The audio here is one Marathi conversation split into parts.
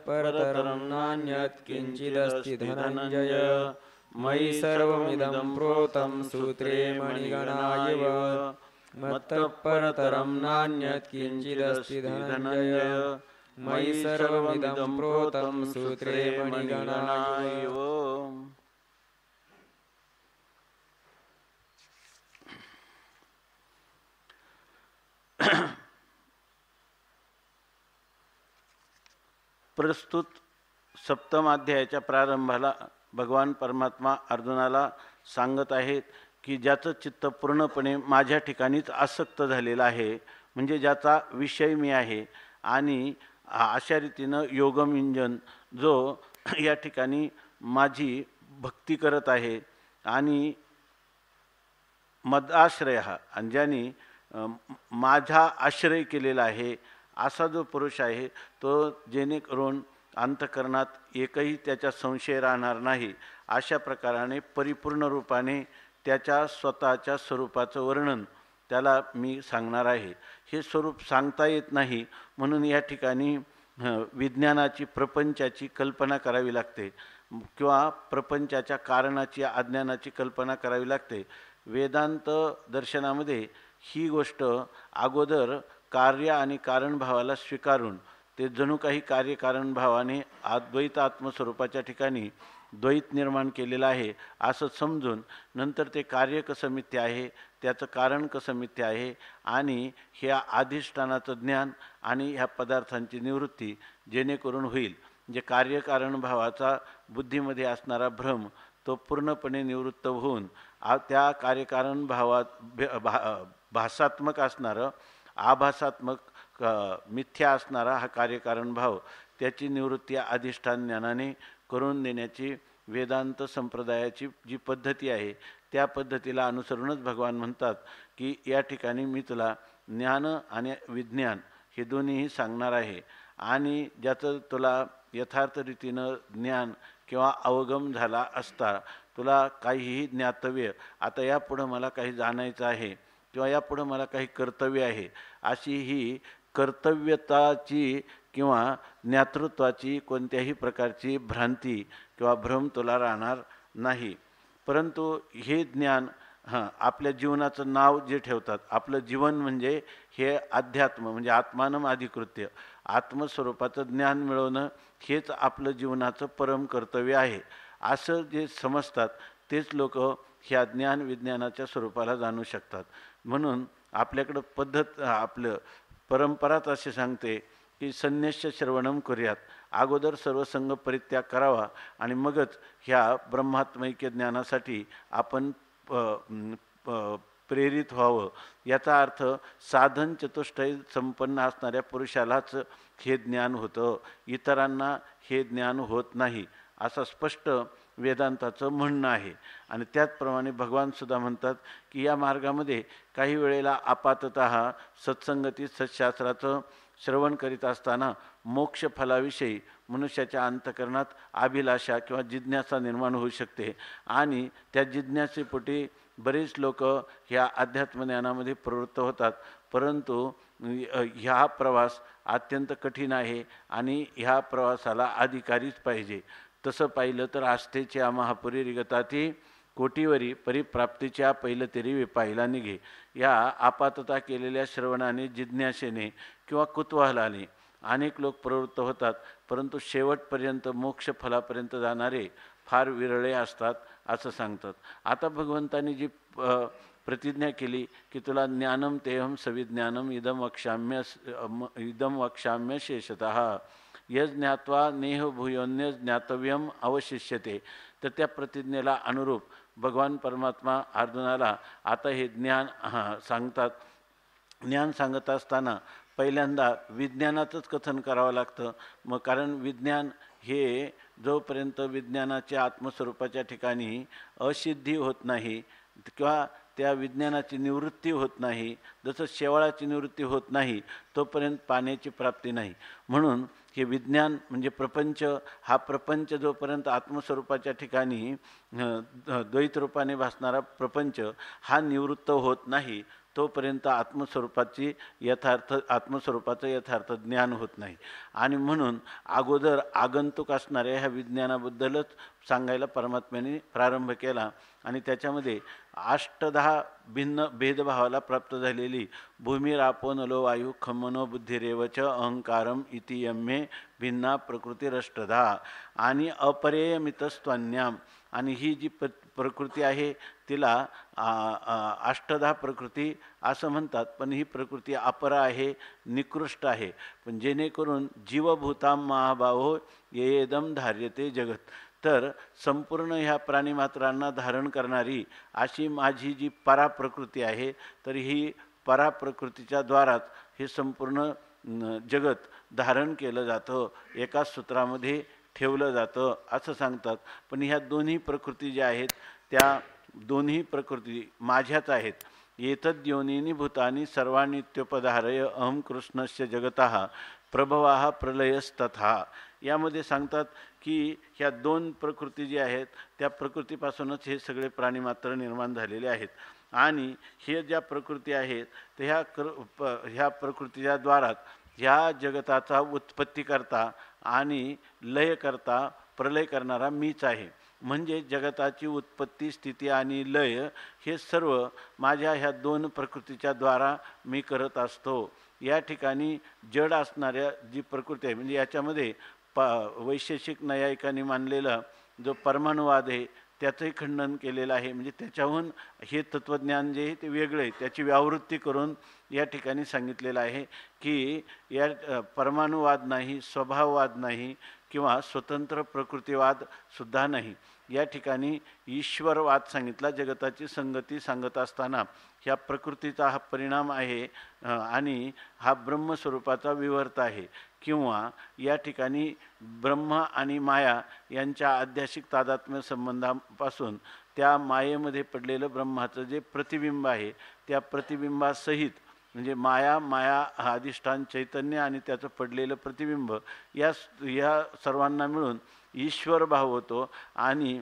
परतरं नान्यत् किञ्चिदस्ति धनञ्जय मयि सर्वमिदं प्रोतं सूत्रे मणिगणा इव मत्तः परतरं नान्यत् किञ्चिदस्ति धनञ्जय मयि सर्वमिदं प्रोतं सूत्रे मणिगणा इव। प्रस्तुत सप्तम अध्यायाच्या प्रारंभाला भगवान परमात्मा अर्जुनाला सांगत आहेत की ज्याचं चित्त पूर्णपणे माझ्या ठिकाणीच आसक्त झालेलं आहे, म्हणजे ज्याचा विषय मी आहे, आणि अशा रीतीनं योगमिंजन जो या ठिकाणी माझी भक्ती करत आहे आणि मदाश्रय आणि ज्यांनी माझा आश्रय केलेला आहे, असा जो पुरुष आहे तो जेणेकरून अंतःकरणात एकही त्याचा संशय राहणार नाही, अशा प्रकाराने परिपूर्ण रूपाने त्याच्या स्वतःच्या स्वरूपाचं वर्णन त्याला मी सांगणार आहे. हे स्वरूप सांगता येत नाही, म्हणून या ठिकाणी विज्ञानाची प्रपंचाची कल्पना करावी लागते किंवा प्रपंचाच्या कारणाची अज्ञानाची कल्पना करावी लागते. वेदांत दर्शनामध्ये ही गोष्ट अगोदर कार्य आणि कारणभावाला स्वीकारून ते जणू काही कार्यकारणभावाने अद्वैत आत्मस्वरूपाच्या ठिकाणी द्वैत निर्माण केलेलं आहे असं समजून नंतर ते कार्य कसं मिथ्या आहे, त्याचं कारण कसं मिथ्या आहे, आणि ह्या अधिष्ठानाचं ज्ञान आणि ह्या पदार्थांची निवृत्ती जेणेकरून होईल. जे कार्यकारणभावाचा बुद्धीमध्ये असणारा भ्रम तो पूर्णपणे निवृत्त होऊन त्या कार्यकारण भासात्मक असणारं आभासात्मक मिथ्या असणारा हा कार्यकारण भाव त्याची निवृत्ती अधिष्ठान ज्ञानाने करून देण्याची वेदांत संप्रदायाची जी पद्धती आहे त्या पद्धतीला अनुसरूनच भगवान म्हणतात की या ठिकाणी मी तुला ज्ञान आणि विज्ञान हे दोन्हीही सांगणार आहे, आणि ज्याचं तुला यथार्थ रीतीनं ज्ञान किंवा अवगम झाला असता तुला काहीही ज्ञातव्य, आता यापुढं मला काही जाणायचं आहे किंवा यापुढं मला काही कर्तव्य आहे, अशी ही कर्तव्यताची किंवा ज्ञातृत्वाची कोणत्याही प्रकारची भ्रांती किंवा भ्रम तुला राहणार नाही. परंतु हे ज्ञान आपल्या जीवनाचं नाव जे ठेवतात, आपलं जीवन म्हणजे हे अध्यात्म म्हणजे आत्मानम अधिकृत्य आत्मस्वरूपाचं ज्ञान मिळवणं हेच आपलं जीवनाचं परम कर्तव्य आहे असं जे समजतात तेच लोक ह्या ज्ञान विज्ञानाच्या स्वरूपाला जाणू शकतात. म्हणून आपल्याकडं पद्धत आपलं परंपराच असे सांगते की संन्यस्य श्रवणम करूयात, अगोदर सर्वसंग परित्याग करावा आणि मगच ह्या ब्रह्मात्मैक्य ज्ञानासाठी आपण प्रेरित व्हावं. याचा अर्थ साधन चतुष्टय संपन्न असणाऱ्या पुरुषालाच हे ज्ञान होतं, इतरांना हे ज्ञान होत नाही असं स्पष्ट वेदांताचं म्हणणं आहे. आणि त्याचप्रमाणे भगवानसुद्धा म्हणतात की या मार्गामध्ये काही वेळेला आपाततः सत्संगती सत्शास्त्राचं श्रवण करीत असताना मोक्षफलाविषयी मनुष्याच्या अंतःकरणात अभिलाषा किंवा जिज्ञासा निर्माण होऊ शकते, आणि त्या जिज्ञासेपोटी बरेच लोक ह्या अध्यात्मज्ञानामध्ये प्रवृत्त होतात. परंतु ह्या प्रवास अत्यंत कठीण आहे आणि ह्या प्रवासाला अधिकारीच पाहिजे. तसं पाहिलं तर आस्थेच्या महापुरी रिगताती कोटीवरी परिप्राप्तीच्या पहिलं तरी विपाहिला निघे. या आपातता केलेल्या श्रवणाने जिज्ञासेने किंवा कुतूहलाने अनेक लोक प्रवृत्त होतात, परंतु शेवटपर्यंत मोक्षफलापर्यंत जाणारे फार विरळे असतात असं सांगतात. आता भगवंतांनी जी प्रतिज्ञा केली की तुला ज्ञानम तेहम सविज्ञानम इदम वक्ष्याम्य शेषतः यज्ञात्वा नेह भूयोन्य ज्ञातव्यम अवशिष्यते. तर त्या प्रतिज्ञेला अनुरूप भगवान परमात्मा अर्जुनाला आता हे ज्ञान सांगतात. ज्ञान सांगत असताना पहिल्यांदा विज्ञानाचंच कथन करावं लागतं. मग कारण विज्ञान हे जोपर्यंत विज्ञानाच्या आत्मस्वरूपाच्या ठिकाणी असिद्धी होत नाही किंवा त्या विज्ञानाची निवृत्ती होत नाही, जसं शेवाळाची निवृत्ती होत नाही तोपर्यंत पाण्याची प्राप्ती नाही. म्हणून हे विज्ञान म्हणजे प्रपंच, हा प्रपंच जोपर्यंत आत्मस्वरूपाच्या ठिकाणी द्वैत रूपाने भासणारा प्रपंच हा निवृत्त होत नाही तोपर्यंत आत्मस्वरूपाचं यथार्थ ज्ञान होत नाही. आणि म्हणून अगोदर आगंतुक असणाऱ्या ह्या विज्ञानाबद्दलच सांगायला परमात्म्याने प्रारंभ केला. आणि त्याच्यामध्ये 8-10 भिन्न भेदभावाला प्राप्त झालेली भूमिरापो नलो वायू खम मनो बुद्धिरेवच अहंकारम इति यम्मे भिन्ना प्रकृतिरष्टधा आणि अपरेयमितस्त्वन्याम. आणि ही जी प्रकृती आहे तिला 8-10 प्रकृती असं म्हणतात, पण ही प्रकृती अपरा आहे, निकृष्ट आहे. पण जेणेकरून जीवभूताम महाभावो येदम धार्यते जगत, तर संपूर्ण ह्या प्राणीमात्रांना धारण करणारी अशी माझी जी पराप्रकृती आहे, तर ही पराप्रकृतीच्या द्वाराच हे संपूर्ण जगत धारण केलं जातं, एकाच सूत्रामध्ये ठेवलं जातं असं सांगतात. पण ह्या दोन्ही प्रकृती ज्या आहेत त्या दोन्ही प्रकृती माझ्याच आहेत. एतद् योनीनी भूतानी सर्वानित्योपधारय अहम कृष्णस्य जगतः प्रभवाः प्रलयस्तथा. यामध्ये सांगतात की ह्या दोन प्रकृती जी आहेत त्या प्रकृतीपासूनच हे सगळे प्राणीमात्र निर्माण झालेले आहेत. आणि हे ज्या प्रकृती आहेत त्या ह्या प्रकृतीच्या द्वाराच ह्या जगताचा उत्पत्ती करता आणि लय करता प्रलय करणारा मीच आहे. म्हणजे जगताची उत्पत्ती, स्थिती आणि लय हे सर्व माझ्या ह्या दोन प्रकृतीच्या द्वारा मी करत असतो. या ठिकाणी जड असणाऱ्या जी प्रकृती आहे, म्हणजे याच्यामध्ये वैशेषिक न्यायिकांनी मानलेला जो परमाणुवाद आहे त्याचंही खंडन केलेलं आहे. म्हणजे त्याच्याहून हे तत्त्वज्ञान जे आहे ते वेगळे आहे, त्याची व्यावृत्ती करून या ठिकाणी सांगितलेलं आहे की या परमाणुवाद नाही, स्वभाववाद नाही किंवा स्वतंत्र प्रकृतीवाद सुद्धा नाही. या ठिकाणी ईश्वरवाद सांगितला. जगताची संगती सांगत असताना ह्या प्रकृतीचा हा परिणाम आहे आणि हा ब्रह्मस्वरूपाचा विवर्त आहे. किंवा या ठिकाणी ब्रह्म आणि माया यांच्या आध्यासिक तादात्म्य संबंधापासून त्या मायेमध्ये पडलेलं ब्रह्माचं जे प्रतिबिंब आहे त्या प्रतिबिंबासहित, म्हणजे माया हा अधिष्ठान चैतन्य आणि त्याचं पडलेलं प्रतिबिंब या सर्वांना मिळून ईश्वर भाव होतो. आणि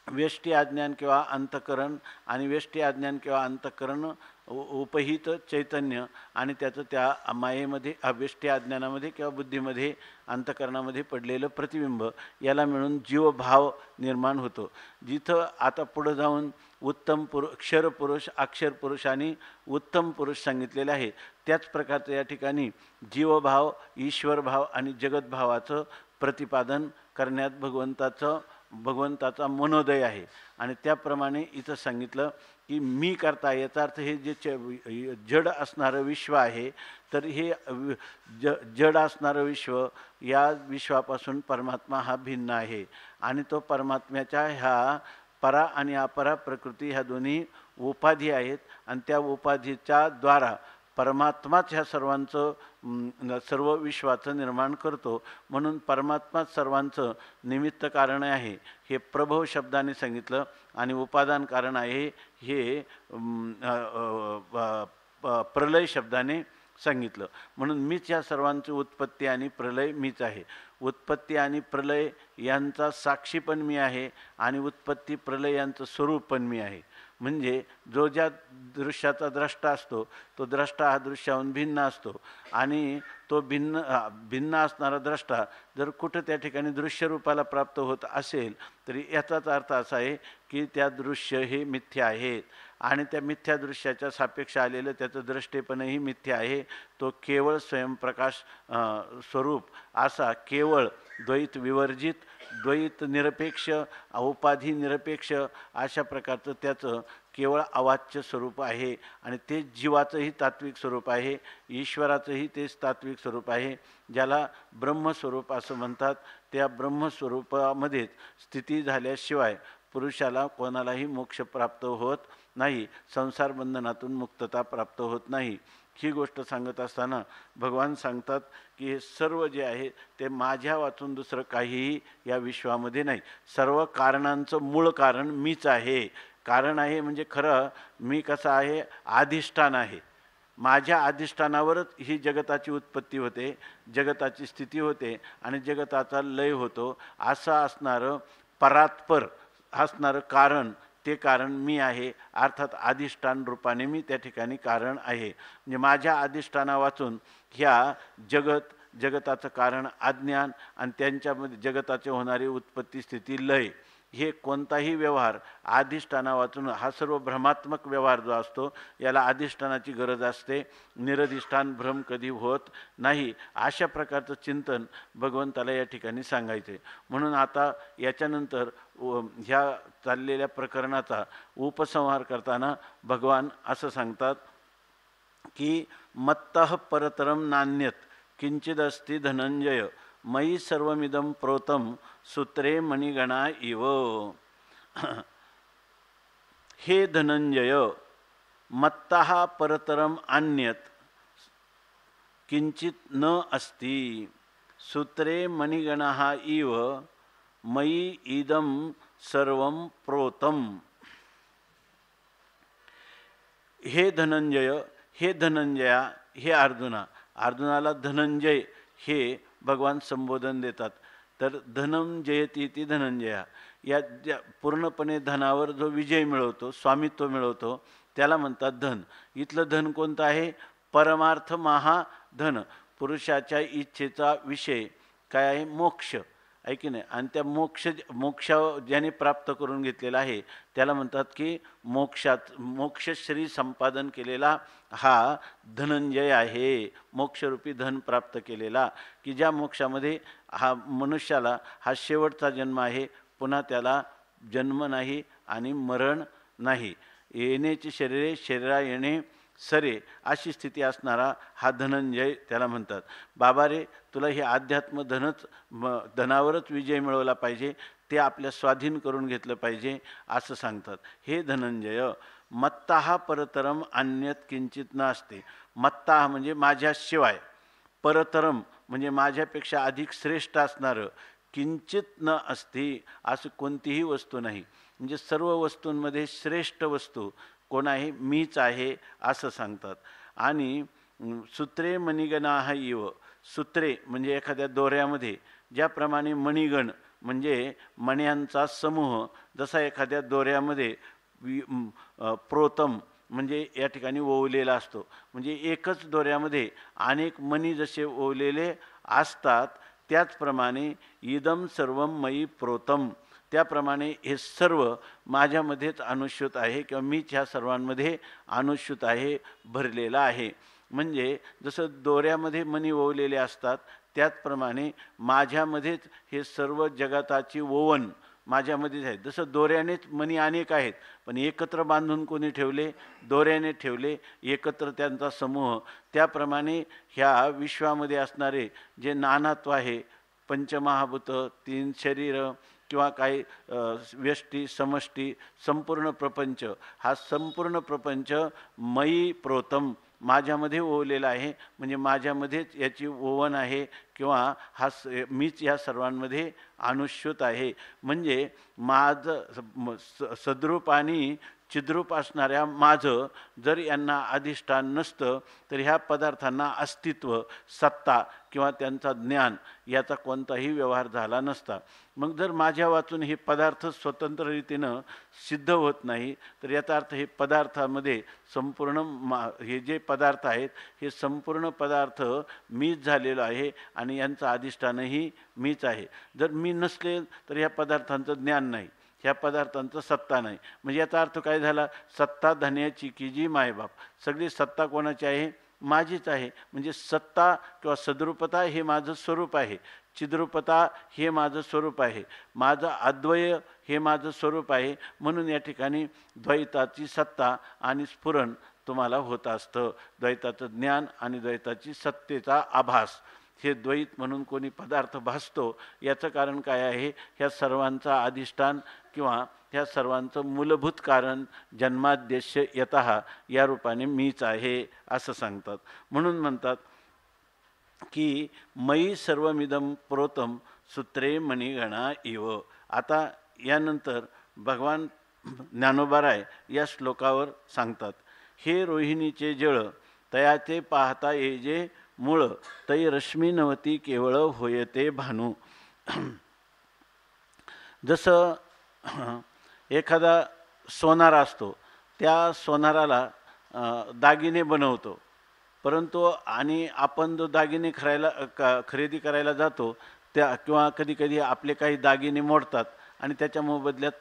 व्यष्टी अज्ञान किंवा अंतःकरण आणि व्यष्टी अज्ञान किंवा अंतःकरण उपहित चैतन्य आणि त्याचं त्या मायेमध्ये व्यष्टी अज्ञानामध्ये किंवा बुद्धीमध्ये अंतःकरणामध्ये पडलेलं प्रतिबिंब याला मिळून जीवभाव निर्माण होतो. जिथं आता पुढं जाऊन उत्तम क्षरपुरुष, अक्षरपुरुष आणि उत्तम पुरुष सांगितलेले आहे, त्याच प्रकारचं या ठिकाणी जीवभाव, ईश्वरभाव आणि जगतभावाचं प्रतिपादन करण्यात भगवंताचा मनोदय आहे. आणि त्याप्रमाणे इथं सांगितलं की मी करता, याचा अर्थ हे जे जड असणारं विश्व आहे तर हे जड असणारं विश्व, या विश्वापासून परमात्मा हा भिन्न आहे. आणि तो परमात्म्याच्या ह्या परा आणि अपरा प्रकृती ह्या दोन्ही उपाधी आहेत. आणि त्या उपाधीच्या द्वारा परमात्माच ह्या सर्व विश्वाचं निर्माण करतो. म्हणून परमात्माच सर्वांचं निमित्त कारण आहे हे प्रभव शब्दाने सांगितलं. आणि उपादान कारण आहे हे प्रलय शब्दाने सांगितलं. म्हणून मीच ह्या सर्वांची उत्पत्ती आणि प्रलय मीच आहे. उत्पत्ती आणि प्रलय यांचा साक्षी पण मी आहे आणि उत्पत्ती प्रलय यांचं स्वरूप पण मी आहे. म्हणजे जो ज्या दृश्याचा द्रष्टा असतो तो द्रष्टा हा दृश्याहून भिन्न असतो. आणि तो भिन्न असणारा द्रष्टा जर कुठं त्या ठिकाणी दृश्यरूपाला प्राप्त होत असेल तरी याचाच अर्थ असा आहे की त्या दृश्य हे मिथ्या आहेत. आणि त्या मिथ्या दृश्याच्या सापेक्ष आलेलं त्याचं दृष्टेपणही मिथ्या आहे. तो केवळ स्वयंप्रकाश स्वरूप असा केवळ द्वैत विवर्जित, द्वैत निरपेक्ष, उपाधी निरपेक्ष अशा प्रकारचं त्याचं केवळ अवाच्य स्वरूप आहे. आणि ते जीवाचंही तात्विक स्वरूप आहे, ईश्वराचंही तेच तात्विक स्वरूप आहे, ज्याला ब्रह्मस्वरूप असं म्हणतात. त्या ब्रह्मस्वरूपामध्येच स्थिती झाल्याशिवाय पुरुषाला कोणालाही मोक्ष प्राप्त होत नाही, संसार बंधनातून मुक्तता प्राप्त होत नाही. ही गोष्ट सांगत असताना भगवान सांगतात की हे सर्व जे आहे ते माझ्या वाचून दुसरं काहीही या विश्वामध्ये नाही. सर्व कारणांचं मूळ कारण मीच आहे. कारण आहे म्हणजे खरं मी कसं आहे, अधिष्ठान आहे. माझ्या अधिष्ठानावरच ही जगताची उत्पत्ती होते, जगताची स्थिती होते आणि जगताचा लय होतो. असं असणारं परात्पर असणारं कारण ते कारण मी आहे, अर्थात अधिष्ठान रूपाने मी त्या ठिकाणी कारण आहे. म्हणजे माझ्या अधिष्ठाना वाचून ह्या जगताचं कारण अज्ञान आणि त्यांच्यामध्ये जगताचे होणारी उत्पत्ती स्थिती लय हे कोणताही व्यवहार अधिष्ठाना वाचून हा सर्व भ्रमात्मक व्यवहार जो असतो याला अधिष्ठानाची गरज असते. निरधिष्ठान भ्रम कधी होत नाही. अशा प्रकारचं चिंतन भगवंताला या ठिकाणी सांगायचे. म्हणून आता याच्यानंतर ह्या चाललेल्या प्रकरणाचा उपसंहार करताना भगवान असं सांगतात की मत्तः परतरम नान्यत किंचिदस्ति धनंजय मयि सर्वमिदं प्रोतं सूत्रे मणिगणा इव. हे धनंजय, मत्तः परतरम अन्यत किंचित न अस्ति सूत्रे मणिगणः इव मयि इदं सर्वं प्रोतं. हे धनंजय, हे धनंजया, हे अर्जुनाला धनंजय हे भगवान संबोधन देतात. तर धनम जयती ती धनंजया, या पूर्णपणे धनावर जो विजय मिळवतो, स्वामित्व मिळवतो त्याला म्हणतात धन. इथलं धन कोणतं आहे? परमार्थ महाधन. पुरुषाच्या इच्छेचा विषय काय आहे? मोक्ष आहे की नाही. आणि त्या मोक्ष ज्याने प्राप्त करून घेतलेला आहे त्याला म्हणतात की मोक्षश्री संपादन केलेला हा धनंजय आहे. मोक्षरूपी धन प्राप्त केलेला, की ज्या मोक्षामध्ये हा मनुष्याला हा शेवटचा जन्म आहे, पुन्हा त्याला जन्म नाही आणि मरण नाही. येण्याची शरीरे, शरीरा येणे सरे अशी स्थिती असणारा हा धनंजय त्याला म्हणतात. बाबा रे, तुला हे अध्यात्म धनावरच विजय मिळवला पाहिजे, ते आपल्या स्वाधीन करून घेतलं पाहिजे असं सांगतात. हे धनंजय, मत्तः परतरम अन्यत किंचित नास्ति. मत्तः म्हणजे माझ्याशिवाय, परतरम म्हणजे माझ्यापेक्षा अधिक श्रेष्ठ असणारं, किंचित न अस्ति असं कोणतीही वस्तू नाही. म्हणजे सर्व वस्तूंमध्ये श्रेष्ठ वस्तू कोण आहे? मीच आहे असं सांगतात. आणि सूत्रे मणिगणाः इव. सूत्रे म्हणजे एखाद्या दोऱ्यामध्ये ज्याप्रमाणे मणिगण म्हणजे मण्यांचा समूह जसा एखाद्या दोऱ्यामध्ये प्रोतम म्हणजे या ठिकाणी ओवलेला असतो. म्हणजे एकच दोऱ्यामध्ये अनेक मणी जसे ओवलेले असतात त्याचप्रमाणे इदम सर्वम मयि प्रोतम, त्याप्रमाणे हे सर्व माझ्यामध्येच अनुष्यूत आहे किंवा मीच ह्या सर्वांमध्ये अनुष्यूत आहे, भरलेला आहे. म्हणजे जसं दोऱ्यामध्ये मणी ओवलेले असतात त्याचप्रमाणे माझ्यामध्येच हे सर्व जगताची ओवण माझ्यामध्येच आहे. जसं दोऱ्यानेच मणी अनेक आहेत पण एकत्र बांधून कोणी ठेवले? दोऱ्याने ठेवले, एकत्र त्यांचा समूह. त्याप्रमाणे ह्या विश्वामध्ये असणारे जे नानात्व आहे, पंचमहाभूत, 3 शरीर किंवा काही व्यष्टी समष्टी, संपूर्ण प्रपंच, हा संपूर्ण प्रपंच मयी प्रोतम माझ्यामध्ये ओवलेला आहे. म्हणजे माझ्यामध्येच याची ओवण आहे किंवा मीच या सर्वांमध्ये अनुष्यूत आहे. म्हणजे माझं सद्रूप आणि चिद्रूप असणाऱ्या माझं जर यांना अधिष्ठान नसतं तर ह्या पदार्थांना अस्तित्व, सत्ता किंवा त्यांचा ज्ञान याचा कोणताही व्यवहार झाला नसता. मग जर माझ्या वाचून हे पदार्थ स्वतंत्र रीतीनं सिद्ध होत नाही तर याचा अर्थ हे पदार्थामध्ये संपूर्ण हे जे पदार्थ आहेत हे संपूर्ण पदार्थ मीच झालेलो आहे आणि यांचं अधिष्ठानही मीच आहे. जर मी नसले तर ह्या पदार्थांचं ज्ञान नाही, ह्या पदार्थांचं सत्ता नाही. म्हणजे याचा अर्थ काय झाला? सत्ता धन्याची की जी मायबाप, सगळी सत्ता कोणाची आहे? माझीच आहे. म्हणजे सत्ता किंवा सद्रूपता हे माझं स्वरूप आहे, चिद्रूपता हे माझं स्वरूप आहे, माझं अद्वय हे माझं स्वरूप आहे. म्हणून या ठिकाणी द्वैताची सत्ता आणि स्फुरण तुम्हाला होत असतं. द्वैताचं ज्ञान आणि द्वैताची सत्तेचा आभास, हे द्वैत म्हणून कोणी पदार्थ भासतो याचं कारण काय आहे? ह्या सर्वांचा अधिष्ठान किंवा ह्या सर्वांचं मूलभूत कारण जन्माद्यस्य यतः या रूपाने मीच आहे असं सांगतात. म्हणून म्हणतात की मयि सर्वमिदं प्रोतम सूत्रे मणिगणा इव. आता यानंतर भगवान ज्ञानोबाराय या श्लोकावर सांगतात, हे रोहिणीचे जळ तयाचे पाहता येजे मूळ तै रश्मी नवती केवळ होयते भानू. जसं एखादा सोनारा असतो, त्या सोनाराला दागिने बनवतो. परंतु आणि आपण जो दागिने खरेदी करायला जातो त्या किंवा कधीकधी आपले काही दागिने मोडतात आणि त्याच्या मोबदल्यात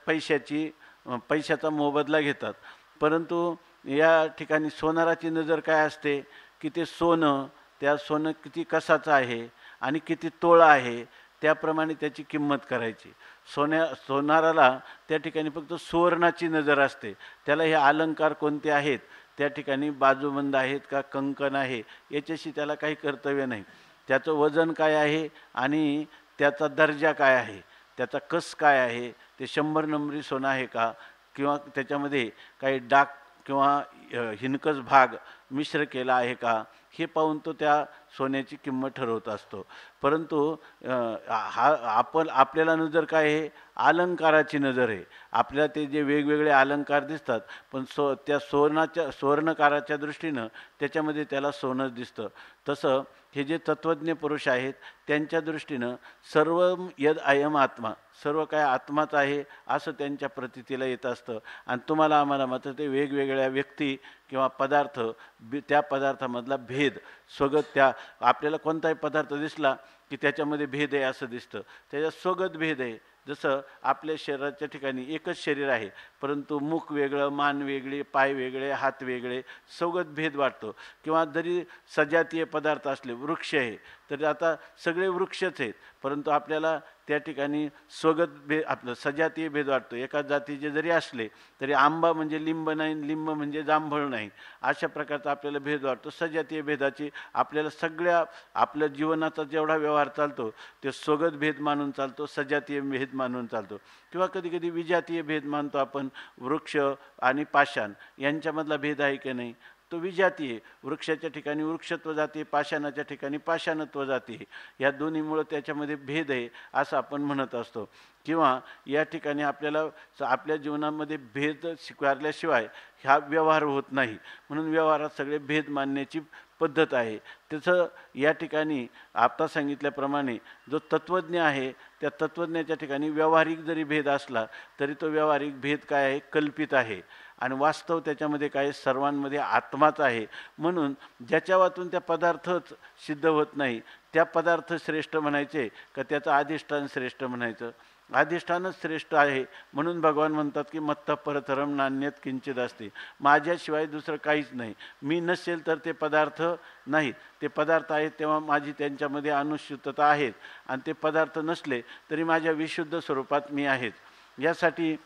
पैशाचा मोबदला घेतात. परंतु या ठिकाणी सोनाराची नजर काय असते की ते सोनं किती कसाचं आहे आणि किती तोळा आहे त्याप्रमाणे त्याची किंमत करायची. सोनाराला त्या ठिकाणी फक्त सुवर्णाची नजर असते. त्याला हे अलंकार कोणते आहेत, त्या ठिकाणी बाजूबंद आहेत का कंकण आहे याच्याशी त्याला काही कर्तव्य नाही. त्याचं वजन काय आहे आणि त्याचा दर्जा काय आहे, त्याचा कस काय आहे, ते 100 नंबरी सोनं आहे का किंवा त्याच्यामध्ये काही डाग किंवा हिनकस भाग मिश्र केला आहे का, हे पाहून तो त्या सोन्याची किंमत ठरवत असतो. परंतु आपल्याला नजर काय आहे, अलंकाराची नजर आहे. आपल्याला ते जे वेगवेगळे अलंकार दिसतात पण त्या सुवर्णकाराच्या दृष्टीनं त्याच्यामध्ये त्याला सोनंच दिसतं. तसं हे जे तत्त्वज्ञ पुरुष आहेत त्यांच्या दृष्टीनं सर्व यद अयम आत्मा, सर्व काय आत्माच आहे असं त्यांच्या प्रतीतीला येत असतं. आणि तुम्हाला आम्हाला मात्र ते वेगवेगळ्या व्यक्ती किंवा पदार्थ त्या पदार्थामधला भेद स्वगत, त्या आपल्याला कोणताही पदार्थ दिसला की त्याच्यामध्ये भेद आहे असं दिसतं, त्याच्यात स्वगत भेद आहे. जसं आपल्या शरीराच्या ठिकाणी एकच शरीर आहे परंतु मुख वेगळं, मान वेगळी, पाय वेगळे, हात वेगळे, स्वगत भेद वाटतो. किंवा जरी सजातीय पदार्थ असले, वृक्ष आहे तर आता सगळे वृक्षच आहेत परंतु आपल्याला त्या ठिकाणी स्वगत आपलं सजातीय भेद वाटतो. एका जातीचे जरी असले तरी आंबा म्हणजे लिंब नाही, लिंब म्हणजे जांभळ नाही, अशा प्रकारचा आपल्याला भेद वाटतो. सजातीय भेदाची आपल्याला आपल्या जीवनाचा जेवढा व्यवहार चालतो ते स्वगत भेद मानून चालतो, सजातीय भेद मानून चालतो. किंवा कधी कधी विजातीय भेद मानतो आपण. वृक्ष आणि पाषाण यांच्यामधला भेद आहे की नाही, तो विजातीय. वृक्षाच्या ठिकाणी वृक्षत्व जाते, पाषाणाच्या ठिकाणी पाषाणत्व जाते. या दोन्हीमुळं त्याच्यामध्ये भेद आहे असं आपण म्हणत असतो. किंवा या ठिकाणी आपल्या जीवनामध्ये भेद स्वीकारल्याशिवाय हा व्यवहार होत नाही, म्हणून व्यवहारात सगळे भेद मानण्याची पद्धत आहे. त्याचं या ठिकाणी आता सांगितल्याप्रमाणे जो तत्त्वज्ञ आहे त्या तत्त्वज्ञाच्या ठिकाणी व्यावहारिक जरी भेद असला तरी तो व्यावहारिक भेद काय आहे, कल्पित आहे. आणि वास्तव त्याच्यामध्ये काय, सर्वांमध्ये आत्माच आहे. म्हणून ज्याच्या वातून त्या पदार्थच सिद्ध होत नाही त्या पदार्थ श्रेष्ठ म्हणायचे का त्याचं अधिष्ठान श्रेष्ठ म्हणायचं? अधिष्ठानच श्रेष्ठ आहे. म्हणून भगवान म्हणतात की मत्त परतरम नान्यत किंचित असते, माझ्याशिवाय दुसरं काहीच नाही. मी नसेल तर ते पदार्थ नाहीत. ते पदार्थ आहेत तेव्हा माझी त्यांच्यामध्ये अनुशुद्धता आहेत आणि ते पदार्थ नसले तरी माझ्या विशुद्ध स्वरूपात मी आहेत. यासाठी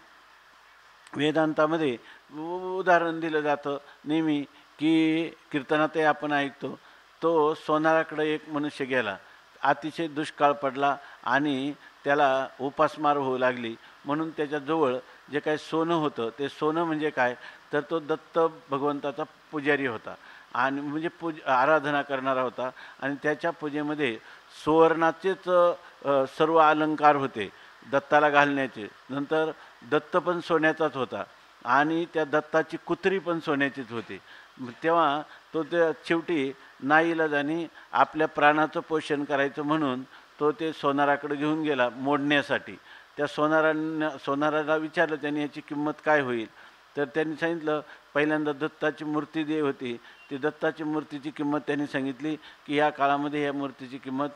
वेदांतामध्ये उदाहरण दिलं जातं नेहमी की कीर्तनातही आपण ऐकतो. तो सोनाराकडे एक मनुष्य गेला, अतिशय दुष्काळ पडला आणि त्याला उपासमार होऊ लागली. म्हणून त्याच्याजवळ जे काही सोनं होतं ते सोनं म्हणजे काय तर तो दत्त भगवंताचा पुजारी होता आणि म्हणजे आराधना करणारा होता. आणि त्याच्या पूजेमध्ये सुवर्णाचेच सर्व अलंकार होते दत्ताला घालण्याचे. नंतर दत्त पण सोन्याचाच होता आणि त्या दत्ताची कुत्री पण सोन्याचीच होती. तेव्हा तो त्या शेवटी नाईलाजाने आपल्या प्राणाचं पोषण करायचं म्हणून तो ते सोनाराकडे घेऊन गेला मोडण्यासाठी. त्या सोनाराला विचारलं त्यांनी याची किंमत काय होईल, तर त्यांनी सांगितलं पहिल्यांदा दत्ताची मूर्ती जी होती ती दत्ताची मूर्तीची किंमत त्यांनी सांगितली की या काळामध्ये या मूर्तीची किंमत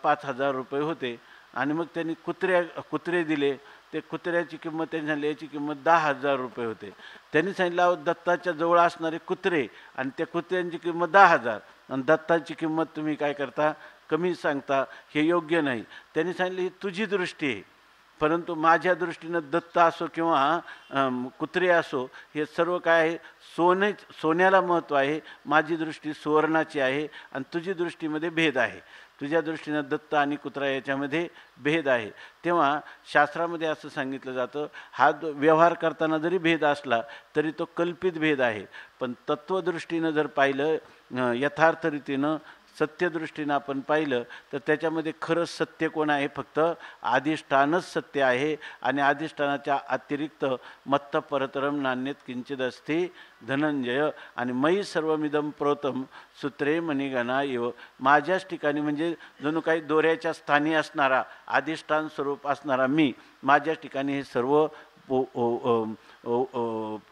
5,000 रुपये होते. आणि मग त्यांनी कुत्रे दिले, ते कुत्र्याची किंमत त्यांनी सांगितली याची किंमत 10,000 रुपये होते. त्यांनी सांगितलं दत्ताच्या जवळ असणारे कुत्रे आणि त्या कुत्र्यांची किंमत 10,000 आणि दत्ताची किंमत तुम्ही काय करता कमी सांगता, हे योग्य नाही. त्यांनी सांगितलं ही तुझी दृष्टी आहे परंतु माझ्या दृष्टीनं दत्त असो किंवा कुत्रे असो हे सर्व काय आहे सोन्याला महत्त्व आहे. माझी दृष्टी सुवर्णाची आहे आणि तुझी दृष्टीमध्ये भेद आहे. तुझ्या दृष्टीनं दत्त आणि कुत्रा याच्यामध्ये भेद आहे. तेव्हा शास्त्रामध्ये असं सांगितलं जातं हा व्यवहार करताना जरी भेद असला तरी तो कल्पित भेद आहे. पण तत्त्वदृष्टीनं जर पाहिलं यथार्थ रीतीनं सत्यदृष्टीनं आपण पाहिलं तर त्याच्यामध्ये खरंच सत्य कोण आहे, फक्त अधिष्ठानच सत्य आहे. आणि अधिष्ठानाच्या अतिरिक्त मत्त परतरम नान्यत किंचित अस्ति धनंजय. आणि मयी सर्वमिदं प्रोतम सूत्रे मणिगणा इव. माझ्याच ठिकाणी म्हणजे जणू काही दोऱ्याच्या स्थानी असणारा अधिष्ठान स्वरूप असणारा मी, माझ्याच ठिकाणी हे सर्व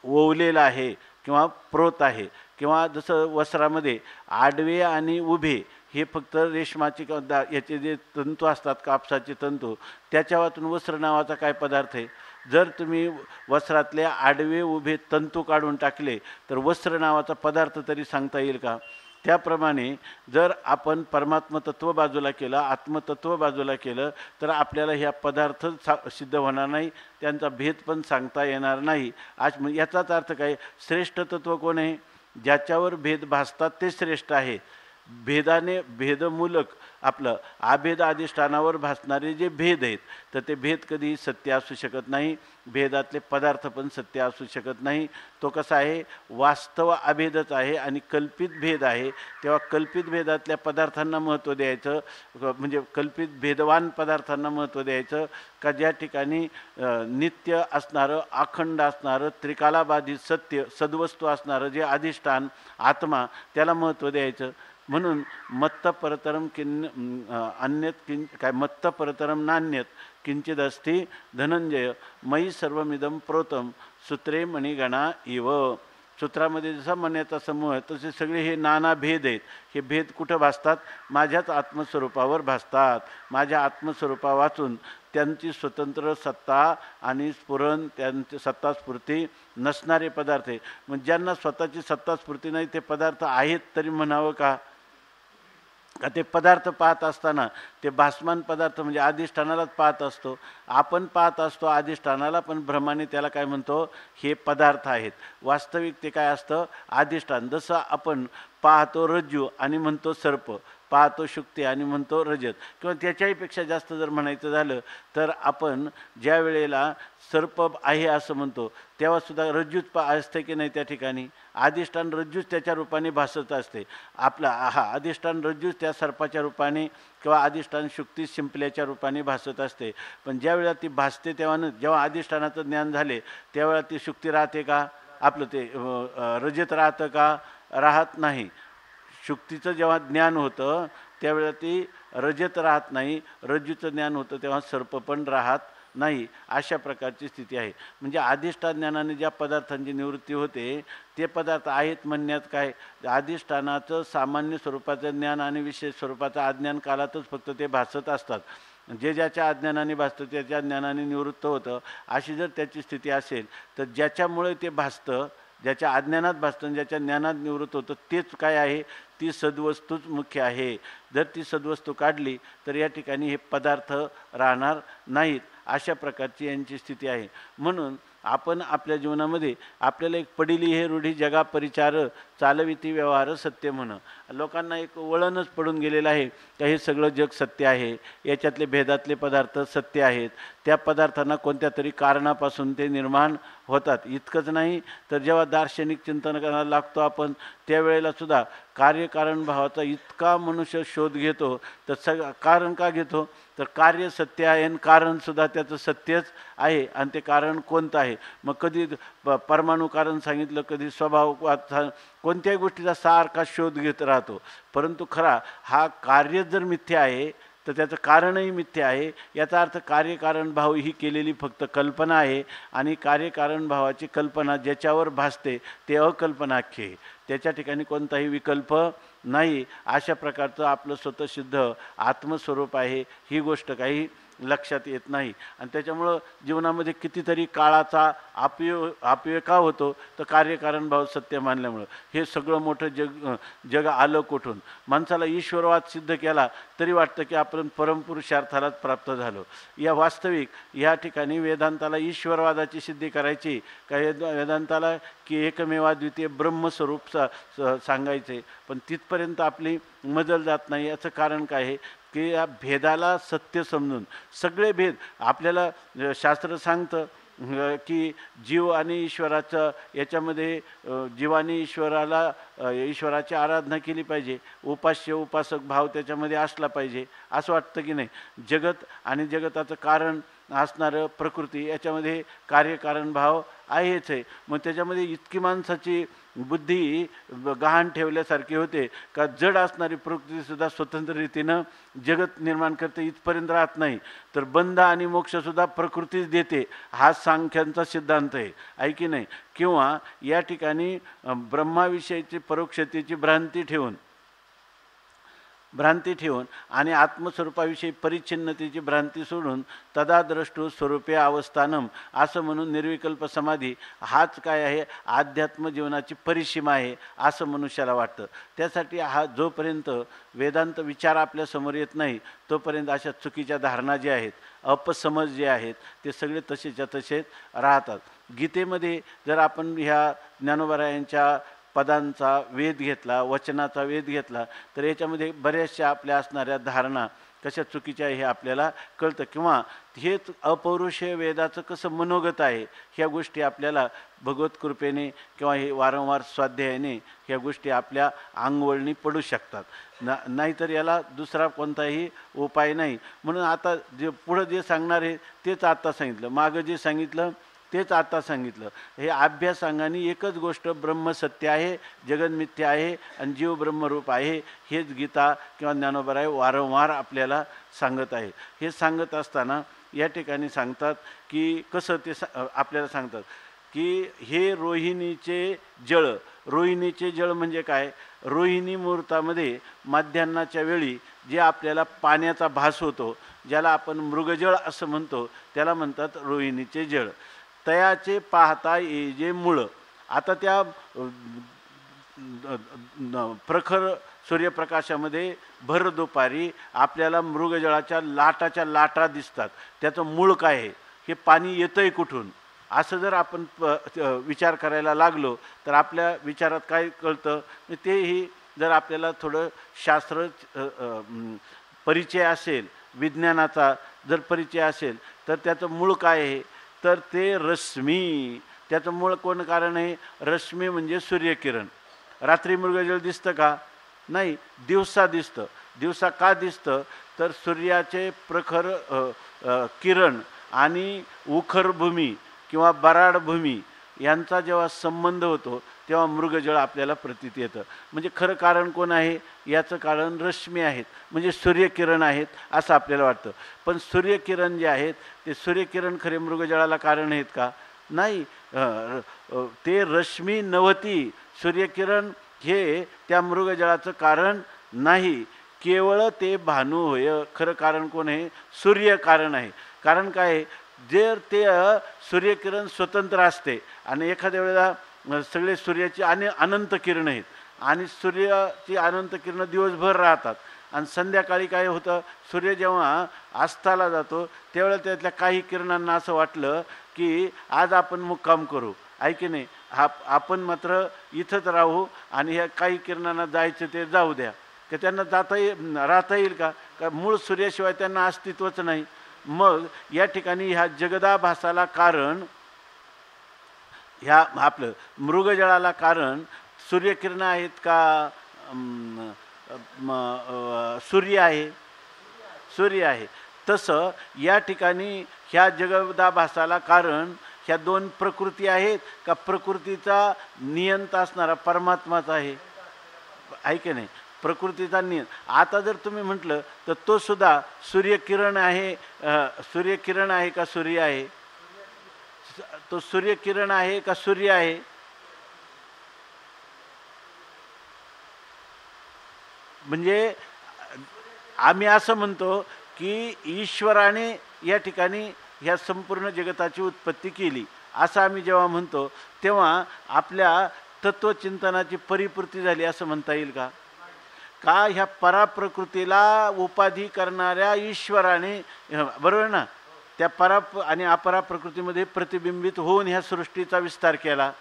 ओवलेलं आहे किंवा प्रोत आहे, किंवा जसं वस्त्रामध्ये आडवे आणि उभे हे फक्त रेशमाचे किंवा याचे जे तंतू असतात, कापसाचे तंतू, त्याच्यावातून वस्त्र नावाचा काय पदार्थ आहे. जर तुम्ही वस्त्रातले आडवे उभे तंतू काढून टाकले तर वस्त्र नावाचा पदार्थ तरी सांगता येईल का. त्याप्रमाणे जर आपण परमात्म तत्व बाजूला केलं, आत्मतत्व बाजूला केलं, तर आपल्याला ह्या पदार्थ सिद्ध होणार नाही, त्यांचा भेद पण सांगता येणार नाही. आज याचाच अर्थ काय, श्रेष्ठ तत्व कोण आहे, ज्याच्यावर भेद भासतात ते श्रेष्ठ आहे. भेदमूलक आपलं आभेद अधिष्ठानावर भासणारे जे भेद आहेत, तर ते भेद कधी सत्य असू शकत नाही. भेदातले पदार्थ पण सत्य असू शकत नाही. तो कसा आहे, वास्तव अभेदच आहे आणि कल्पित भेद आहे. तेव्हा कल्पित भेदातल्या पदार्थांना महत्त्व द्यायचं, म्हणजे कल्पित भेदवान पदार्थांना महत्त्व द्यायचं का ज्या ठिकाणी नित्य असणारं, अखंड असणारं, त्रिकालाबाधित सत्य सद्वस्तू असणारं जे अधिष्ठान आत्मा, त्याला महत्त्व द्यायचं. म्हणून मत्त परतरम अन्यत काय मत्त परतरम नान्यत किंचिदस्ति धनंजय मयी सर्वमिदं प्रोतम सूत्रे मणिगणा इव. सूत्रामध्ये जसा मण्याचा समूह आहे तसे सगळे हे नाना भेद आहेत. हे भेद कुठं भासतात, माझ्याच आत्मस्वरूपावर भासतात. माझ्या आत्मस्वरूपा वाचून त्यांची स्वतंत्र सत्ता आणि स्फुरण, त्यांची सत्ता स्फूर्ती नसणारे पदार्थ आहे. मग ज्यांना स्वतःची सत्ता स्फूर्ती नाही ते पदार्थ आहेत तरी म्हणावं का. ते पदार्थ पाहत असताना ते भासमान पदार्थ म्हणजे अधिष्ठानालाच पाहत असतो. आपण पाहत असतो अधिष्ठानाला, पण भ्रमाने त्याला काय म्हणतो, हे पदार्थ आहेत. वास्तविक ते काय असतं, अधिष्ठान. जसं आपण पाहतो रज्जू आणि म्हणतो सर्प, पाहतो शुक्ती आणि म्हणतो रजत, किंवा त्याच्याहीपेक्षा जास्त जर म्हणायचं झालं तर आपण ज्या वेळेला सर्प आहे असं म्हणतो तेव्हासुद्धा रज्जूच असते की नाही, त्या ठिकाणी अधिष्ठान रज्जूच त्याच्या रूपाने भासत असते. आपला अधिष्ठान रज्जूच त्या सर्पाच्या रूपाने किंवा अधिष्ठान शुक्ती शिंपल्याच्या रूपाने भासत असते. पण ज्या वेळेला ती भासते तेव्हा जेव्हा अधिष्ठानाचं ज्ञान झाले त्यावेळेला ती शुक्ती राहते का, आपलं ते रजत राहतं का, राहत नाही. शुक्तीचं जेव्हा ज्ञान होतं त्यावेळेला ती रजत राहत नाही, रज्जूचं ज्ञान होतं तेव्हा सर्प पण राहत नाही. अशा प्रकारची स्थिती आहे. म्हणजे अधिष्ठान ज्ञानाने ज्या पदार्थांची निवृत्ती होते ते पदार्थ आहेत म्हणण्यात काय, अधिष्ठानाचं सामान्य स्वरूपाचं ज्ञान आणि विशेष स्वरूपाचं अज्ञान कालातच फक्त ते भासत असतात. जे ज्याच्या अज्ञानाने भासतं त्याच्या ज्ञानाने निवृत्त होतं. अशी जर त्याची स्थिती असेल तर ज्याच्यामुळे ते भासतं, ज्याच्या अज्ञानात भासतं, ज्याच्या ज्ञानात निवृत्त होतं, तेच काय आहे, ती सद्वस्तूच मुख्य आहे. जर ती सद्वस्तू काढली तर या ठिकाणी हे पदार्थ राहणार नाहीत. अशा प्रकारची यांची स्थिती आहे. म्हणून आपण आपल्या जीवनामध्ये आपल्याला एक पडिली हे रूढी जगा परिचार चालविती व्यवहार सत्य म्हण. लोकांना एक वळणच पडून गेलेलं आहे का हे सगळं जग सत्य आहे, याच्यातले भेदातले पदार्थ सत्य आहेत. त्या पदार्थांना कोणत्या तरी कारणापासून ते निर्माण होतात. इतकंच नाही तर जेव्हा दार्शनिक चिंतन करायला लागतो आपण त्यावेळेला सुद्धा कार्यकारण भावाचा इतका मनुष्य शोध घेतो. तर कारण का घेतो, तर कार्य सत्य आहे आणि कारणसुद्धा त्याचं सत्यच आहे. आणि ते कारण कोणतं आहे, मग कधी परमाणु कारण सांगितलं, कधी स्वभाव, कोणत्याही गोष्टीचा सारखा शोध घेत राहतो. परंतु खरा हा कार्य जर मिथ्या आहे तर त्याचं कारणही मिथ्या आहे. याचा अर्थ कार्यकारण भाव ही केलेली फक्त कल्पना आहे. आणि कार्यकारण भावाची कल्पना ज्याच्यावर भासते ते अकल्पनाख्य आहे, त्याच्या ठिकाणी कोणताही विकल्प नाही. अशा प्रकारचं आपलं स्वतःसिद्ध आत्मस्वरूप आहे ही गोष्ट काही लक्षात येत नाही. आणि त्याच्यामुळं जीवनामध्ये कितीतरी काळाचा अपव्यय का होतो, तर कार्यकारण भाव सत्य मानल्यामुळं. हे सगळं मोठं जग आलं कुठून. माणसाला ईश्वरवाद सिद्ध केला तरी वाटतं की आपण परमपुरुषार्थालाच प्राप्त झालो. या वास्तविक या ठिकाणी वेदांताला ईश्वरवादाची सिद्धी करायची का, वेदांताला की एकमेवाद्वितीय ब्रह्मस्वरूप सांगायचे, पण तिथपर्यंत आपली मजल जात नाही. याचं कारण काय आहे की या भेदाला सत्य समजून सगळे भेद आपल्याला शास्त्र सांगतं की जीव आणि ईश्वराचं याच्यामध्ये जीवाने ईश्वराची आराधना केली पाहिजे, उपास्य उपासक भाव त्याच्यामध्ये असला पाहिजे. असं वाटतं की नाही. जगत आणि जगताचं कारण असणारं प्रकृती याच्यामध्ये कार्यकारण भाव आहेच आहे. मग त्याच्यामध्ये इतकी माणसाची बुद्धी गहाण ठेवल्यासारखी होते का जड असणारी प्रकृतीसुद्धा स्वतंत्र रीतीनं जगत निर्माण करते इथपर्यंत राहत नाही. तर बंध आणि मोक्षसुद्धा प्रकृतीच देते हा सांख्यांचा सिद्धांत आहे की नाही. किंवा या ठिकाणी ब्रह्माविषयीची परोक्षतेची भ्रांती ठेवून आणि आत्मस्वरूपाविषयी परिच्छिन्नतेची भ्रांती सोडून तदाद्रष्टू स्वरूपे अवस्थानम असं म्हणून निर्विकल्प समाधी हाच काय आहे अध्यात्म जीवनाची परिसीमा आहे असं मनुष्याला वाटतं. त्यासाठी हा जोपर्यंत वेदांत विचार आपल्यासमोर येत नाही तोपर्यंत अशा चुकीच्या धारणा ज्या आहेत अपसमज जे आहेत ते सगळे तसेच्या तसेच राहतात. गीतेमध्ये जर आपण ह्या ज्ञानोबरायांच्या पदांचा वेध घेतला वचनाचा वेध घेतला तर याच्यामध्ये बऱ्याचशा आपल्या असणाऱ्या धारणा कशा चुकीच्या हे आपल्याला कळतं. किंवा हेच अपौरुषेय वेदाचं कसं मनोगत आहे ह्या गोष्टी आपल्याला भगवत कृपेने किंवा हे वारंवार स्वाध्यायाने ह्या गोष्टी आपल्या अंगवळणी पडू शकतात. नाहीतर याला दुसरा कोणताही उपाय नाही. म्हणून आता जे पुढं जे सांगणार आहे तेच आत्ता सांगितलं, मागं जे सांगितलं तेच आता सांगितलं. हे अभ्यासांगाने एकच गोष्ट ब्रह्मसत्य आहे, जगन मिथ्या आहे आणि जीव ब्रह्मरूप आहे हेच गीता किंवा ज्ञानोबराय वारंवार आपल्याला सांगत आहे. हे सांगत असताना या ठिकाणी सांगतात की कसं ते आपल्याला सांगतात की हे रोहिणीचे जळ म्हणजे काय. रोहिणी मुहूर्तामध्ये माध्यान्नाच्या वेळी जे आपल्याला पाण्याचा भास होतो ज्याला आपण मृगजळ असं म्हणतो त्याला म्हणतात रोहिणीचे जळ. तयाचे पाहता येजे मूळ. आता त्या प्रखर सूर्यप्रकाशामध्ये भर दुपारी आपल्याला मृगजळाच्या लाटा दिसतात. त्याचं मूळ काय आहे, हे पाणी येतंय कुठून असं जर आपण विचार करायला लागलो तर आपल्या विचारात काय कळतं. तेही जर आपल्याला थोडं शास्त्र परिचय असेल, विज्ञानाचा जर परिचय असेल तर त्याचं मूळ काय आहे तर ते रश्मी. त्याचं मूळ कोण कारण आहे. रश्मी म्हणजे सूर्यकिरण. रात्री मृगजळ दिसतं का, नाही, दिवसा दिसतं. दिवसा का दिसतं तर सूर्याचे प्रखर किरण आणि उखर भूमी किंवा बराड भूमी यांचा जेव्हा संबंध होतो तेव्हा मृगजळ आपल्याला प्रतीत येतं. म्हणजे खरं कारण कोण आहे, याचं कारण रश्मी आहेत म्हणजे सूर्यकिरण आहेत असं आपल्याला वाटतं. पण सूर्यकिरण जे आहेत ते सूर्यकिरण खरे मृगजळाला कारण आहेत का, नाही. ते रश्मी नव्हती, सूर्यकिरण हे त्या मृगजळाचं कारण नाही. केवळ ते भानू होय. खरं कारण कोण आहे, सूर्य कारण आहे. कारण काय आहे, जर ते सूर्यकिरण स्वतंत्र असते आणि एखाद्या वेळेला सगळे सूर्याची अनंत किरणं आहेत आणि सूर्याची अनंत किरणं दिवसभर राहतात आणि संध्याकाळी काय होतं, सूर्य जेव्हा अस्ताला जातो त्यावेळेला त्यातल्या काही किरणांना असं वाटलं की आज आपण मुक्काम करू, आहे की नाही, आपण मात्र इथंच राहू आणि ह्या काही किरणांना जायचं ते जाऊ द्या. की त्यांना राहता येईल का, मूळ सूर्याशिवाय त्यांना अस्तित्वच नाही. मग या ठिकाणी ह्या जगदाभासाला कारण, ह्या आपलं मृगजळाला कारण सूर्यकिरण आहेत का सूर्य आहे, सूर्य आहे. तसं या ठिकाणी ह्या जगदाभासाला कारण ह्या दोन प्रकृती आहेत का प्रकृतीचा नियंता असणारा परमात्माच आहे, आहे की नाही, प्रकृतीचा नियंत. आता जर तुम्ही म्हटलं तर तो सुद्धा सूर्यकिरण आहे, सूर्यकिरण आहे का सूर्य आहे, तो सूर्यकिरण आहे का सूर्य आहे. म्हणजे आम्ही असं म्हणतो की ईश्वराने या ठिकाणी ह्या संपूर्ण जगताची उत्पत्ती केली असं आम्ही जेव्हा म्हणतो तेव्हा आपल्या तत्वचिंतनाची परिपूर्ती झाली असं म्हणता येईल का. का ह्या पराप्रकृतीला उपाधी करणाऱ्या ईश्वराने, बरोबर ना, त्या परा आणि अपरा प्रकृतीमध्ये प्रतिबिंबित होऊन ह्या सृष्टीचा विस्तार केला,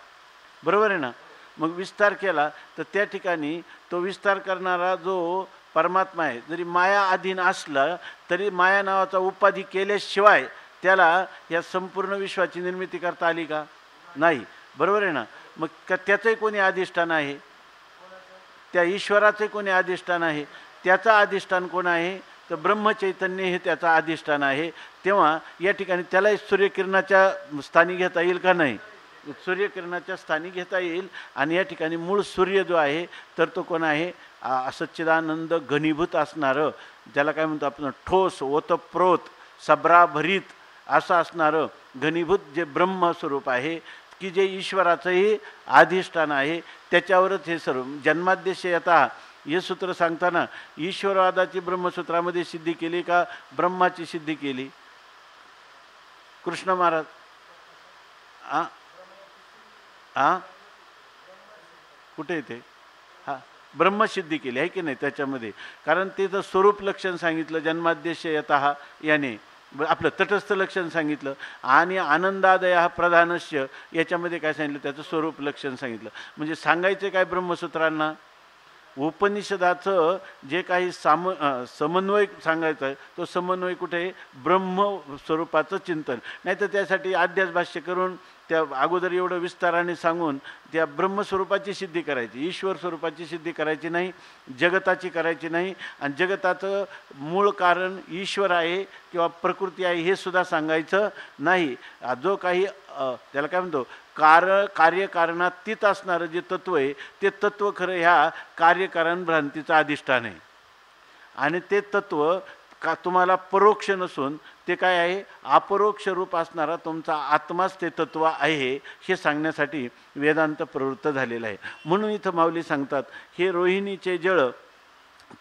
बरोबर आहे ना. मग विस्तार केला तर त्या ठिकाणी तो विस्तार करणारा जो परमात्मा आहे जरी माया अधीन असला तरी माया नावाचा उपाधी केल्याशिवाय त्याला या संपूर्ण विश्वाची निर्मिती करता आली का, नाही, बरोबर आहे ना. मग त्याचंही कोणी अधिष्ठान आहे, त्या ईश्वराचे कोणी अधिष्ठान आहे, त्याचा अधिष्ठान कोण आहे तर ब्रह्मचैतन्य हे त्याचा अधिष्ठान आहे. तेव्हा या ठिकाणी त्यालाही सूर्यकिरणाच्या स्थानी घेता येईल का नाही? सूर्यकिरणाच्या स्थानी घेता येईल. आणि या ठिकाणी मूळ सूर्य जो आहे तर तो कोण आहे? सच्चिदानंद घनीभूत असणारं, त्याला काय म्हणतो आपण, ठोस ओतप्रोत सब्राभरीत असं असणारं घनीभूत जे ब्रह्मस्वरूप आहे, की जे ईश्वराचंही अधिष्ठान आहे. त्याच्यावरच हे सर्व जन्माद्यश यथा हे सूत्र सांगताना ईश्वरवादाची ब्रह्मसूत्रामध्ये सिद्धी केली का ब्रह्माची सिद्धी केली? कृष्ण महाराज कुठे येते? ब्रह्मसिद्धी केली आहे की नाही त्याच्यामध्ये? कारण त्याचं स्वरूप लक्षण सांगितलं जन्माद्यश यतः याने, आपलं तटस्थ लक्षण सांगितलं. आणि आनंदादय प्रधानस्य याच्यामध्ये काय सांगितलं? त्याचं स्वरूप लक्षण सांगितलं. म्हणजे सांगायचं काय ब्रह्मसूत्रांना? उपनिषदाचं जे काही समन्वय सांगायचं आहे तो समन्वय कुठे आहे? ब्रह्म स्वरूपाचं चिंतन. नाही तर त्यासाठी अध्यास भाष्य करून त्या अगोदर एवढं विस्ताराने सांगून त्या ब्रह्मस्वरूपाची सिद्धी करायची, ईश्वर स्वरूपाची सिद्धी करायची नाही, जगताची करायची नाही. आणि जगताचं मूळ कारण ईश्वर आहे किंवा प्रकृती आहे हे सुद्धा सांगायचं नाही. जो काही त्याला काय म्हणतो कार्यकारणातीत असणारं जे तत्व आहे ते तत्व खरं ह्या कार्यकारण भ्रांतीचं अधिष्ठान आहे. आणि ते तत्व का तुम्हाला परोक्ष नसून ते काय आहे? अपरोक्ष रूप असणारा तुमचा आत्माच ते तत्व आहे हे सांगण्यासाठी वेदांत प्रवृत्त झालेला आहे. म्हणून इथं माऊली सांगतात, हे रोहिणीचे जळ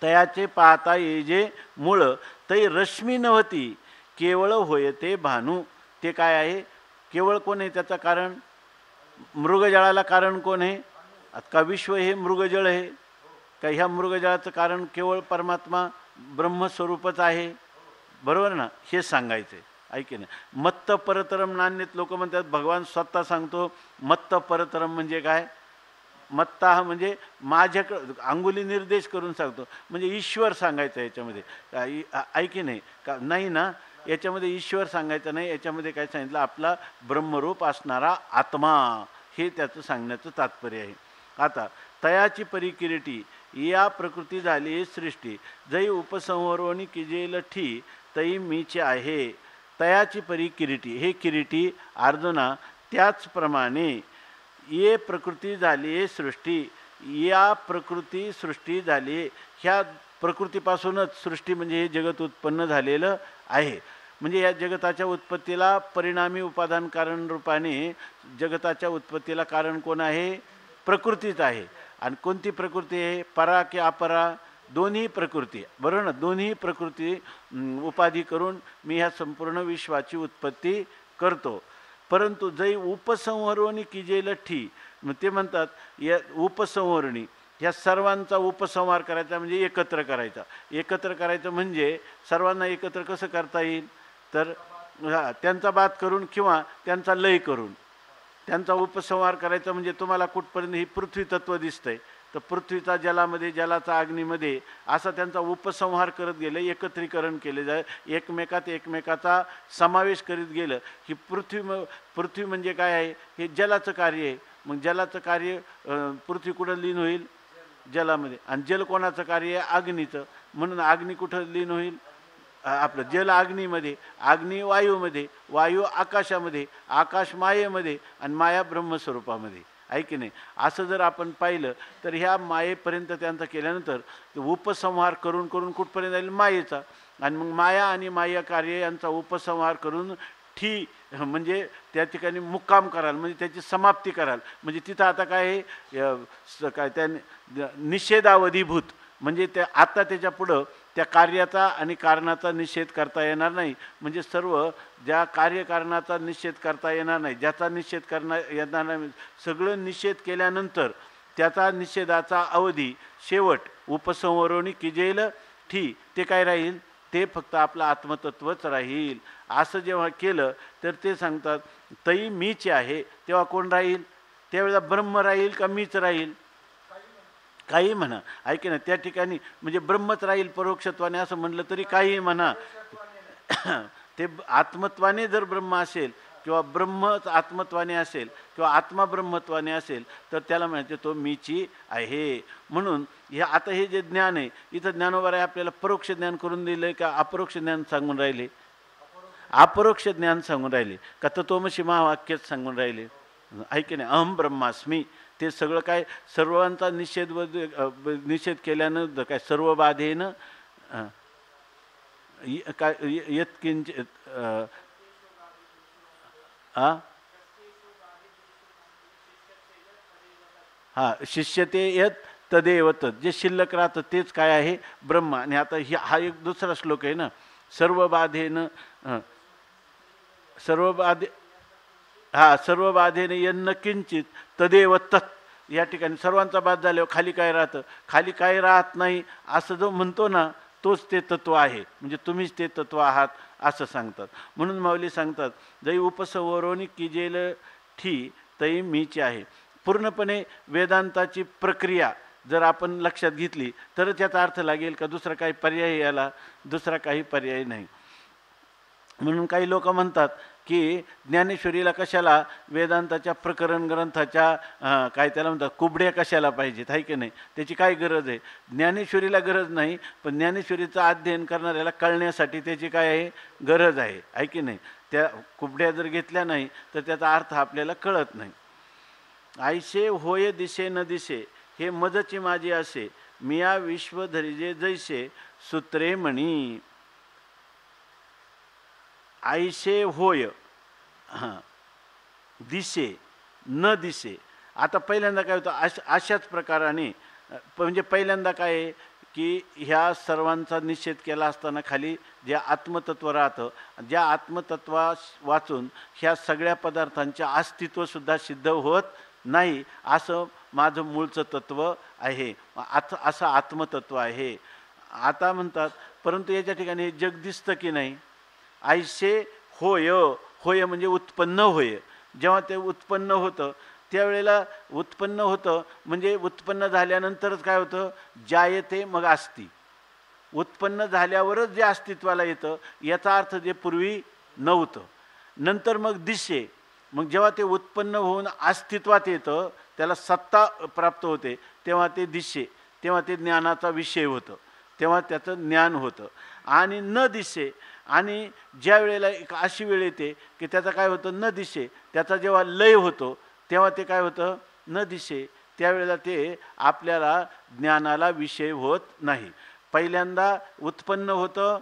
तयाचे पाहता ये जे मूळ तै रश्मी नव्हती केवळ होय ते भानू. ते काय आहे? केवळ कोण आहे त्याचं कारण? मृगजळाला कारण कोण आहे? का विश्व हे मृगजळ आहे का? ह्या मृगजळाचं कारण केवळ परमात्मा ब्रह्मस्वरूपच आहे. बरोबर ना? हे सांगायचं आहे. ऐके ना, मत्त परतरम नान्यत लोक म्हणतात. भगवान स्वतः सांगतो मत्त परतरम म्हणजे काय? मत्ता हा म्हणजे माझ्याकडं अंगुली निर्देश करून सांगतो, म्हणजे ईश्वर सांगायचं याच्यामध्ये. ऐकी नाही का? नाही ना, याच्यामध्ये ईश्वर सांगायचं नाही. याच्यामध्ये काय सांगितलं? आपला ब्रह्मरूप असणारा आत्मा, हे त्याचं सांगण्याचं तात्पर्य आहे. आता तयाची परिकिरीटी या प्रकृती झाली सृष्टी जै उपसंहरोनी किजेल ठी तई मीचे आहे. तयाची परिकिरीटी, हे किरीटी अर्जुना त्याचप्रमाणे ये प्रकृती झाली सृष्टी, या प्रकृती सृष्टी झाली. ह्या प्रकृतीपासूनच सृष्टी म्हणजे हे जगत उत्पन्न झालेलं आहे. म्हणजे या जगताच्या उत्पत्तीला परिणामी उपादान कारण रूपाने जगताच्या उत्पत्तीला कारण कोण आहे? प्रकृतीच आहे. आणि कोणती प्रकृती आहे? परा की अपरा? दोन्ही प्रकृती. बरोबर ना? दोन्ही प्रकृती उपाधी करून मी ह्या संपूर्ण विश्वाची उत्पत्ती करतो. परंतु जै उपसंहरणी किजेल ठी, मग ते म्हणतात या उपसंहरणी, ह्या सर्वांचा उपसंहार करायचा म्हणजे एकत्र करायचा. एकत्र करायचं म्हणजे सर्वांना एकत्र कसं करता येईल? तर त्यांचा बात करून किंवा त्यांचा लय करून त्यांचा उपसंहार करायचा. म्हणजे तुम्हाला कुठपर्यंत ही पृथ्वी तत्व दिसतंय, तर पृथ्वीचा जलामध्ये, जलाचा अग्नीमध्ये, असा त्यांचा उपसंहार करत गेलं, एकत्रीकरण केले जाय, एकमेकाचा समावेश करीत गेलं की पृथ्वी म्हणजे काय आहे? हे जलाचं कार्य आहे. मग जलाचं कार्य पृथ्वी कुठं लीन होईल? जलामध्ये. आणि जल कोणाचं कार्य आहे? अग्नीचं. म्हणून अग्नी कुठं लीन होईल? आपलं जल अग्नीमध्ये, अग्नी वायूमध्ये, वायू आकाशामध्ये, आकाश मायेमध्ये, आणि माया ब्रह्मस्वरूपामध्ये. आहे की नाही? असं जर आपण पाहिलं तर ह्या मायेपर्यंत त्यांचा केल्यानंतर उपसंहार करून करून कुठपर्यंत जाईल? मायेचा. आणि मग माया आणि माया कार्य यांचा उपसंहार करून ठी म्हणजे त्या ठिकाणी मुक्काम कराल, म्हणजे त्याची समाप्ती कराल. म्हणजे तिथं आता काय आहे? काय त्या निषेधावधीभूत, म्हणजे त्या आता त्याच्या पुढं त्या कार्याचा आणि कारणाचा निषेध करता येणार नाही. म्हणजे सर्व ज्या कार्यकारणाचा निषेध करता येणार नाही, ज्याचा निषेध येणार नाही, सगळं निषेध केल्यानंतर त्याचा निषेधाचा अवधी शेवट उपसंहरणी किजेल ठी, ते काय राहील? ते फक्त आपलं आत्मतत्वच राहील. असं जेव्हा केलं तर ते सांगतात तई मीच आहे. तेव्हा कोण राहील? त्यावेळेला ब्रह्म राहील का मीच राहील? काही म्हणा. ऐके ना, त्या ठिकाणी म्हणजे ब्रह्मच राहील परोक्षत्वाने असं म्हणलं तरी काही म्हणा. ते आत्मत्वाने जर ब्रह्म असेल किंवा ब्रह्मच आत्मत्वाने असेल किंवा आत्मा ब्रह्मत्वाने असेल तर त्याला म्हणते तो मीची आहे. म्हणून आता हे जे ज्ञान आहे, इथं ज्ञानोबा आहे आपल्याला परोक्ष ज्ञान करून दिलं का अपरोक्ष ज्ञान सांगून राहिले? अपरोक्ष ज्ञान सांगून राहिले का तत्वमसी महावाक्यच सांगून राहिले, आहे की नाही? अहम ब्रह्मास्मी ते सगळं काय सर्वांचा निषेध केल्यानं काय सर्व बाधेनं काय यत्किंचित शिष्यते यत तदेव तत्, जे शिल्लक राहतं तेच काय आहे? ब्रह्म. आणि आता हा एक दुसरा श्लोक आहे ना, सर्व बाधेनं सर्व बाधेने यन्न किंचित तदेव तत्. या ठिकाणी सर्वांचा बाध झाल्यावर खाली काय राहतं? खाली काय राहत नाही असं जो म्हणतो ना, तोच ते तत्व आहे. म्हणजे तुम्हीच ते तत्व आहात असं सांगतात. म्हणून माऊली सांगतात, जै उपसंवरोनी किजेल ठी तै मीच आहे. पूर्णपणे वेदांताची प्रक्रिया जर आपण लक्षात घेतली तर त्याचा अर्थ लागेल का दुसरा काही पर्याय, याला दुसरा काही पर्याय नाही. म्हणून काही लोक म्हणतात की ज्ञानेश्वरीला कशाला वेदांताच्या प्रकरण ग्रंथाच्या काय त्याला म्हणतात कुबड्या कशाला पाहिजेत, आहे की नाही? त्याची काय गरज आहे? ज्ञानेश्वरीला गरज नाही, पण ज्ञानेश्वरीचं अध्ययन करणाऱ्याला कळण्यासाठी त्याची काय आहे? गरज आहे, आहे की नाही? त्या कुबड्या जर घेतल्या नाही तर त्याचा अर्थ आपल्याला कळत नाही. आयशे होय दिसे न दिसे हे मजची माझी असे, मिया विश्व धरिजे जैसे सूत्रे म्हणी. आयशे होय, दिसे न दिसे. आता पहिल्यांदा काय होतं? अशाच प्रकाराने म्हणजे पहिल्यांदा काय आहे की ह्या सर्वांचा निषेध केला असताना खाली जे आत्मतत्व राहतं, ज्या आत्मतत्वा वाचून ह्या सगळ्या पदार्थांचे अस्तित्वसुद्धा सिद्ध होत नाही असं माझं मूळचं तत्व आहे, असं आत्मतत्व आहे. आता म्हणतात परंतु याच्या ठिकाणी हे जग दिसतं की नाही? आयशे होय, होय म्हणजे उत्पन्न होय. जेव्हा ते उत्पन्न होतं त्यावेळेला उत्पन्न होतं म्हणजे उत्पन्न झाल्यानंतरच काय होतं? जायते मग असती. उत्पन्न झाल्यावरच जे अस्तित्वाला येतं याचा अर्थ जे पूर्वी नव्हतं. नंतर मग दिसे, मग जेव्हा ते उत्पन्न होऊन अस्तित्वात येतं त्याला सत्ता प्राप्त होते तेव्हा ते दिसे, तेव्हा ते ज्ञानाचा विषय होतं, तेव्हा त्याचं ज्ञान होतं. आणि न दिसे, आणि ज्या वेळेला एक अशी वेळ येते की त्याचं काय होतं? न दिसे. त्याचा जेव्हा लय होतो तेव्हा ते काय होतं? न दिसे. त्यावेळेला ते आपल्याला ज्ञानाला विषय होत नाही. पहिल्यांदा उत्पन्न होतं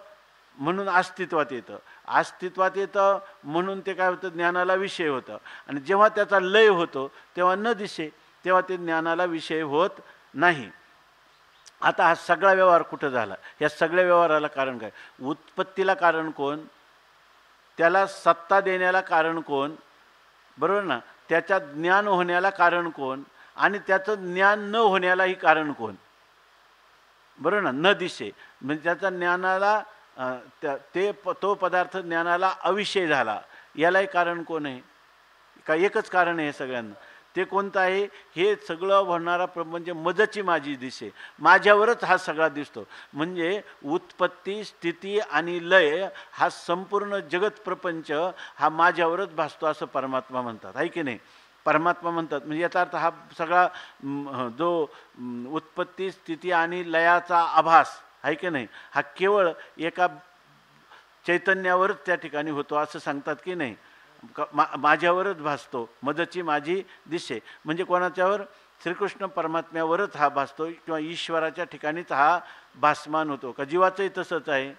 म्हणून अस्तित्वात येतं, अस्तित्वात येतं म्हणून ते काय होतं? ज्ञानाला विषय होतं. आणि जेव्हा त्याचा लय होतो तेव्हा न दिसे, तेव्हा ते ज्ञानाला विषय होत नाही. आता हा सगळा व्यवहार कुठं झाला? या सगळ्या व्यवहाराला कारण काय? उत्पत्तीला कारण कोण? त्याला सत्ता देण्याला कारण कोण? बरोबर ना? त्याच्या ज्ञान होण्याला कारण कोण? आणि त्याचं ज्ञान न होण्यालाही कारण कोण? बरोबर ना? न दिसे म्हणजे त्याच्या ज्ञानाला तो पदार्थ ज्ञानाला अविषय झाला, यालाही कारण कोण आहे? का एकच कारण आहे सगळ्यांना? ते कोणतं आहे? हे सगळं होणारा म्हणजे मजची माझी दिसे, माझ्यावरच हा सगळा दिसतो. म्हणजे उत्पत्ती स्थिती आणि लय हा संपूर्ण जगत प्रपंच हा माझ्यावरच भासतो असं परमात्मा म्हणतात, आहे की नाही? परमात्मा म्हणतात म्हणजे याचा अर्थ हा सगळा जो उत्पत्ती स्थिती आणि लयाचा आभास आहे की नाही, हा केवळ एका चैतन्यावरच त्या ठिकाणी होतो असं सांगतात की नाही? माझ्यावरच भासतो, मजची माझी दिसे म्हणजे कोणाच्यावर? श्रीकृष्ण परमात्म्यावरच हा भासतो किंवा ईश्वराच्या ठिकाणीच हा भासमान होतो. का जीवाचंही तसंच आहे?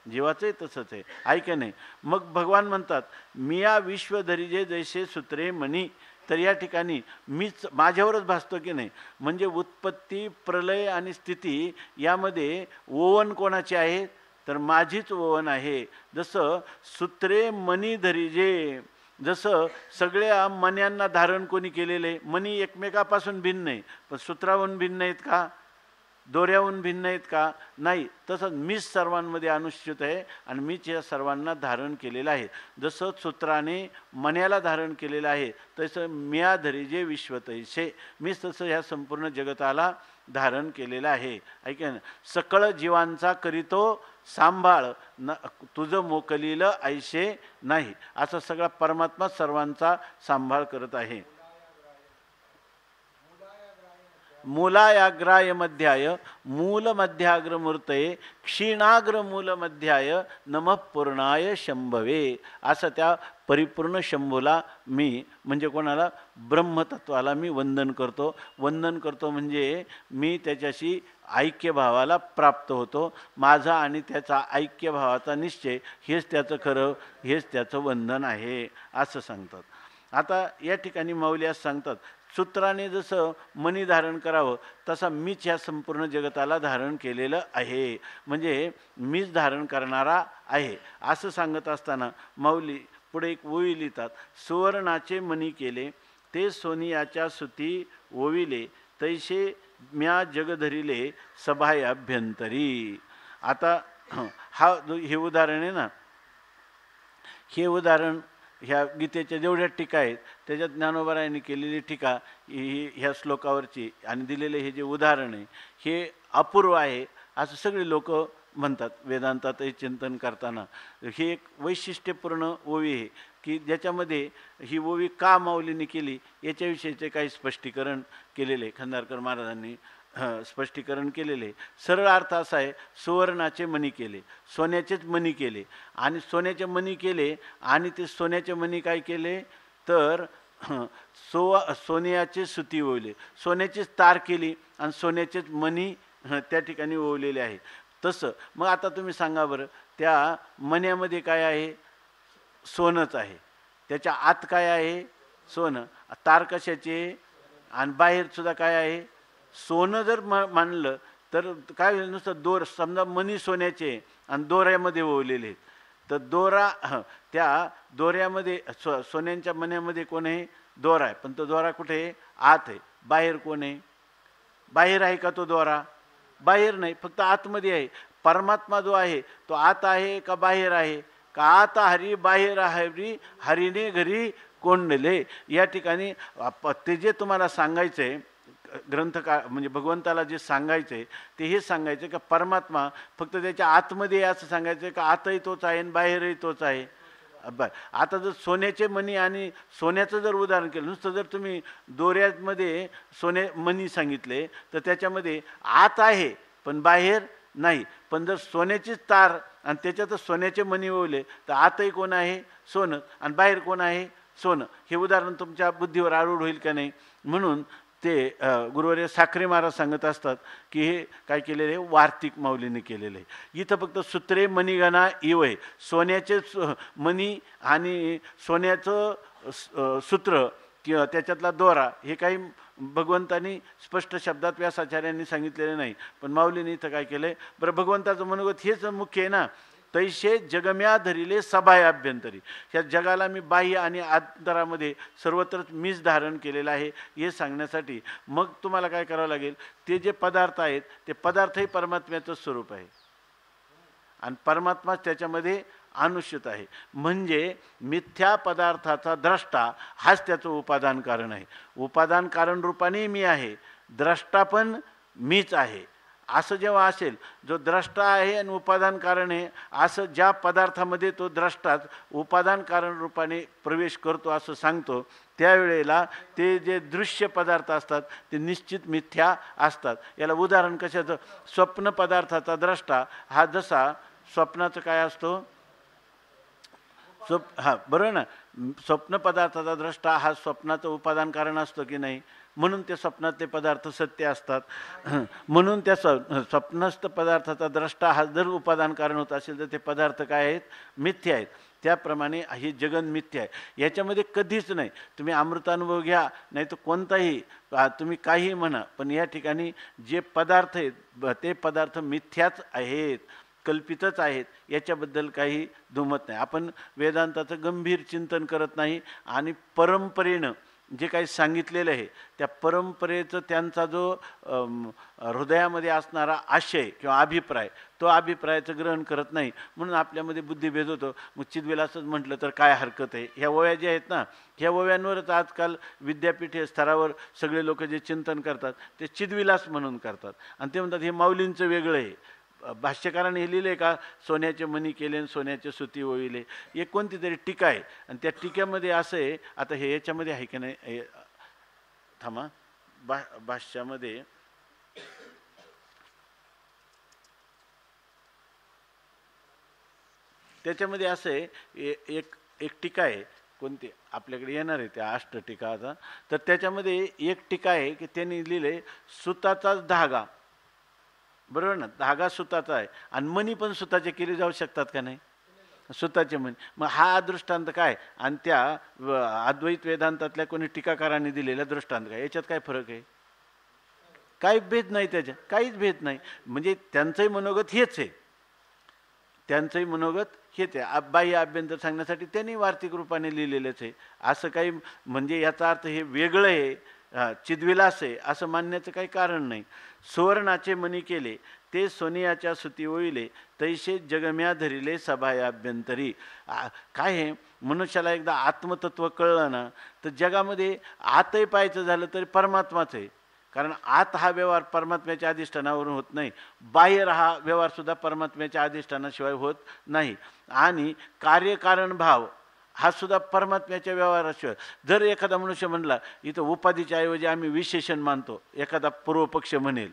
जीवाचंही तसंच आहे, आहे की नाही? मग भगवान म्हणतात मिया विश्व धरिजे जैसे सूत्रे म्हणी. तर या ठिकाणी मीच माझ्यावरच भासतो की नाही? म्हणजे उत्पत्ती प्रलय आणि स्थिती यामध्ये ओवन कोणाचे आहे? तर माझीच ओवन आहे. जसं सूत्रे मणी धरिजे, जसं सगळ्या मण्यांना धारण कोणी केलेले? मणी एकमेकापासून भिन्न आहे, पण सूत्राहून भिन्न आहेत का? दोऱ्याहून भिन्न आहेत का? नाही. तसंच मीच सर्वांमध्ये अनुष्ठित आहे आणि मीच या सर्वांना धारण केलेलं आहे. जसं सूत्राने मण्याला धारण केलेलं आहे तसं मिया धरिजे विश्व तैसे, मीच तसं ह्या संपूर्ण जगताला धारण केलेलं आहे. ऐका ना, सकळ जीवांचा करीतो सांभाळ न तुझं मोकलीलं ऐशे नाही. असा सगळा परमात्मा सर्वांचा सांभाळ करत आहे. मूलायाग्राय मध्याय मूलमध्याग्रमूर्तये क्षीणाग्रमूलमध्याय नमः पूर्णाय शंभवे. असं त्या परिपूर्ण शंभूला मी म्हणजे कोणाला ब्रह्मतत्वाला मी वंदन करतो. वंदन करतो म्हणजे मी त्याच्याशी ऐक्यभावाला प्राप्त होतो. माझा आणि त्याचा ऐक्यभावाचा निश्चय हेच त्याचं खरं, हेच त्याचं वंदन आहे असं सांगतात. आता या ठिकाणी माऊली असं सांगतात, सूत्राने जसं मनी धारण करावं तसा मीच ह्या संपूर्ण जगताला धारण केलेलं आहे, म्हणजे मीच धारण करणारा आहे असं सांगत असताना माऊली पुढे एक ओवी लिहितात. सुवर्णाचे मनी केले ते सोनियाच्या सुती ओविले तैसे म्या जग धरिले सभाय अभ्यंतरी. आता हे उदाहरण आहे ना, हे उदाहरण ह्या गीतेच्या जेवढ्या टीका आहेत त्याच्यात ज्ञानोबारायांनी केलेली टीका ही ह्या श्लोकावरची आणि दिलेले हे जे उदाहरण आहे हे अपूर्व आहे असं सगळे लोक म्हणतात वेदांतातही चिंतन करताना. ही एक वैशिष्ट्यपूर्ण ओवी आहे की ज्याच्यामध्ये ही ओवी का माऊलीने केली याच्याविषयीचे काही स्पष्टीकरण केलेले खंदारकर महाराजांनी स्पष्टीकरण केलेले. सरळ अर्थ असा आहे, सुवर्णाचे मणी केले, सोन्याचेच मणी केले आणि सोन्याचे मणी केले आणि ते सोन्याचे मणी काय केले तर सोन्याचे सुती ओवले, सोन्याचीच तार केली आणि सोन्याचेच मणी त्या ठिकाणी ओवलेले आहे. तसं मग आता तुम्ही सांगा बरं, त्या मण्यामध्ये काय आहे? सोनंच आहे. त्याच्या आत काय आहे? सोनं. तार कशाचे? आणि बाहेरसुद्धा काय आहे? सोनं. जर मानलं तर काय होईल, नुसतं दोर समजा मणी सोन्याचे आणि दोऱ्यामध्ये ओवलेले आहेत तर दोरा त्या दोऱ्यामध्ये सोन्यांच्या मण्यामध्ये कोण आहे? दोरा आहे. पण तो दोरा कुठे आहे? आत आहे. बाहेर कोण आहे? बाहेर आहे का तो दोरा? बाहेर नाही, फक्त आतमध्ये आहे. परमात्मा जो आहे तो आत आहे का बाहेर आहे? का आत हरी बाहेर हरी हरीने घरी कोंडले. या ठिकाणी ते जे तुम्हाला सांगायचं आहे ग्रंथकार म्हणजे भगवंताला जे सांगायचं आहे ते हेच सांगायचं का परमात्मा फक्त त्याच्या आतमध्ये असं सांगायचं का आतही तोच आहे आणि बाहेरही तोच आहे. आता जर सोन्याचे मणी आणि सोन्याचं जर उदाहरण केलं, नुसतं जर तुम्ही दोऱ्यामध्ये सोने मणी सांगितले तर त्याच्यामध्ये आत आहे पण बाहेर नाही. पण जर सोन्याचीच तार आणि त्याच्यातच सोन्याचे मणी ओवले तर आतही कोण आहे? सोनं आणि बाहेर कोण आहे? सोनं. हे उदाहरण तुमच्या बुद्धीवर आरूढ होईल का नाही म्हणून ते गुरुवर्य साखरे महाराज सांगत असतात की हे काय केलेलं आहे? वार्तिक माऊलीने केलेलं आहे. इथं फक्त सूत्रे मणिगणा इव आहे. सोन्याचे मणी आणि सोन्याचं सूत्र किंवा त्याच्यातला दोरा हे काही भगवंतांनी स्पष्ट शब्दात व्यासाचार्यांनी सांगितलेले नाही. पण माऊलीने इथं काय केलं आहे? बरं, भगवंताचं मनोगत हेच मुख्य आहे ना. तैसे जगम्या धरिले सभाय अभ्यंतरी. ह्या जगाला मी बाह्य आणि आंतरामध्ये सर्वत्रच मीच धारण केलेलं आहे हे सांगण्यासाठी मग तुम्हाला काय करावं लागेल? ते जे पदार्थ आहेत ते पदार्थही परमात्म्याचं स्वरूप आहे आणि परमात्मा त्याच्यामध्ये अनुष्यित आहे. म्हणजे मिथ्या पदार्थाचा द्रष्टा हाच त्याचं उपादान कारण आहे. उपादान कारण रूपाने मी आहे, द्रष्टा पण मीच आहे. असं जेव्हा असेल, जो द्रष्टा आहे आणि उपादान कारण आहे असं ज्या पदार्थामध्ये तो द्रष्टाच उपादान कारण रूपाने प्रवेश करतो असं सांगतो, त्यावेळेला ते जे दृश्य पदार्थ असतात ते निश्चित मिथ्या असतात. याला उदाहरण कशाचं? स्वप्न पदार्थाचा द्रष्टा हा जसा स्वप्नाचं काय असतो? बरोबर ना. स्वप्न पदार्थाचा द्रष्टा हा स्वप्नाचं उपादान कारण असतो की नाही? म्हणून ते स्वप्नातले पदार्थ सत्य असतात. म्हणून त्या स्वप्नस्थ पदार्थाचा द्रष्टा हा जर उपादान कारण होत असेल तर ते पदार्थ काय आहेत? मिथ्या आहेत. त्याप्रमाणे हे जगन मिथ्या आहे. याच्यामध्ये कधीच नाही तुम्ही अमृतानुभव घ्या नाही तर कोणताही तुम्ही काही म्हणा, पण या ठिकाणी जे पदार्थ आहेत ते पदार्थ मिथ्याच आहेत, कल्पितच आहेत. याच्याबद्दल काही दुमत नाही. आपण वेदांताचं गंभीर चिंतन करत नाही आणि परंपरेनं जे काही सांगितलेलं आहे त्या परंपरेचं त्यांचा जो हृदयामध्ये असणारा आशय किंवा अभिप्राय तो अभिप्रायाचं ग्रहण करत नाही. म्हणून आपल्यामध्ये बुद्धिभेद होतो. मग चिद्विलासच म्हटलं तर काय हरकत आहे? ह्या ओव्या ज्या आहेत ना, ह्या ओव्यांवरच आजकाल विद्यापीठ स्तरावर सगळे लोक जे चिंतन करतात ते चिद्विलास म्हणून करतात आणि ते म्हणतात हे माऊलींचं वेगळं आहे. भाष्यकाराने हे लिहिले का सोन्याचे मणी केले आणि सोन्याचे सुती ओविले, एक कोणती तरी टीका आहे आणि त्या टीक्यामध्ये असं आहे. आता हे याच्यामध्ये आहे की नाही? थांबा, भाष्यामध्ये त्याच्यामध्ये असं आहे, एक एक टीका आहे, कोणती आपल्याकडे येणार आहे त्या अष्टटीका आता. तर त्याच्यामध्ये एक टीका आहे की त्यांनी लिहिले सुताचाच धागा, बरोबर ना, धागा सुताचा आहे आणि मणी पण सुताचे केले जाऊ शकतात का नाही, सुताचे मणी. मग हा दृष्टांत काय आणि त्या अद्वैत वेदांतातल्या कोणी टीकाकारांनी दिलेला दृष्टांत काय, याच्यात काय फरक आहे? काही भेद नाही, त्याच्यात काहीच भेद नाही. म्हणजे त्यांचंही मनोगत हेच आहे, त्यांचंही मनोगत हेच आहे. बाह्य अभ्यंतर सांगण्यासाठी त्यांनी वार्तिक रूपाने लिहिलेलंच आहे. असं काही म्हणजे याचा अर्थ हे वेगळं आहे, चिद्विलास आहे असं मानण्याचं काही कारण नाही. सुवर्णाचे मणी केले ते सोनियाच्या सुती ओळिले, तैसे जगम्या धरिले सभाया अभ्यंतरी. काय आहे, मनुष्याला एकदा आत्मतत्व कळलं ना तर जगामध्ये आतही पाहायचं झालं तरी परमात्माच आहे. कारण आत हा व्यवहार परमात्म्याच्या अधिष्ठानावरून होत नाही, बाहेर हा व्यवहारसुद्धा परमात्म्याच्या अधिष्ठानाशिवाय होत नाही. आणि कार्यकारण भाव हा सुद्धा परमात्म्याच्या व्यवहाराशिवाय. जर एखादा मनुष्य म्हणला इथं उपाधीच्या ऐवजी आम्ही विशेषण मानतो, एखादा पूर्वपक्ष म्हणेल,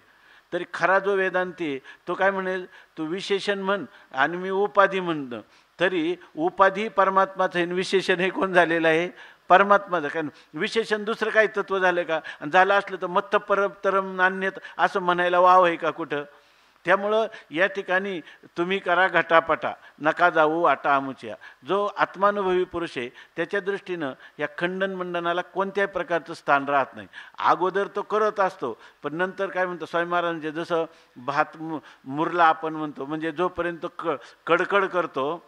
तरी खरा जो वेदांती तो काय म्हणेल, तू विशेषण म्हण आणि मी उपाधी म्हणतो. तरी उपाधी परमात्माचं आहे, विशेषण हे कोण झालेलं आहे, परमात्माचं. कारण विशेषण दुसरं काही तत्व झालं का, आणि झालं असलं तर मत्त परतरम नान्यत असं म्हणायला वाव आहे का कुठं. त्यामुळं या ठिकाणी तुम्ही करा घटापटा, नका जाऊ आटा आमुच्या. जो आत्मानुभवी पुरुष आहे त्याच्या दृष्टीनं या खंडन मंडनाला कोणत्याही प्रकारचं स्थान राहत नाही. अगोदर तो करत असतो, पण नंतर काय म्हणतो स्वामी महाराजांचे, जसं भात मुरला आपण म्हणतो, म्हणजे जोपर्यंत कडकड करतो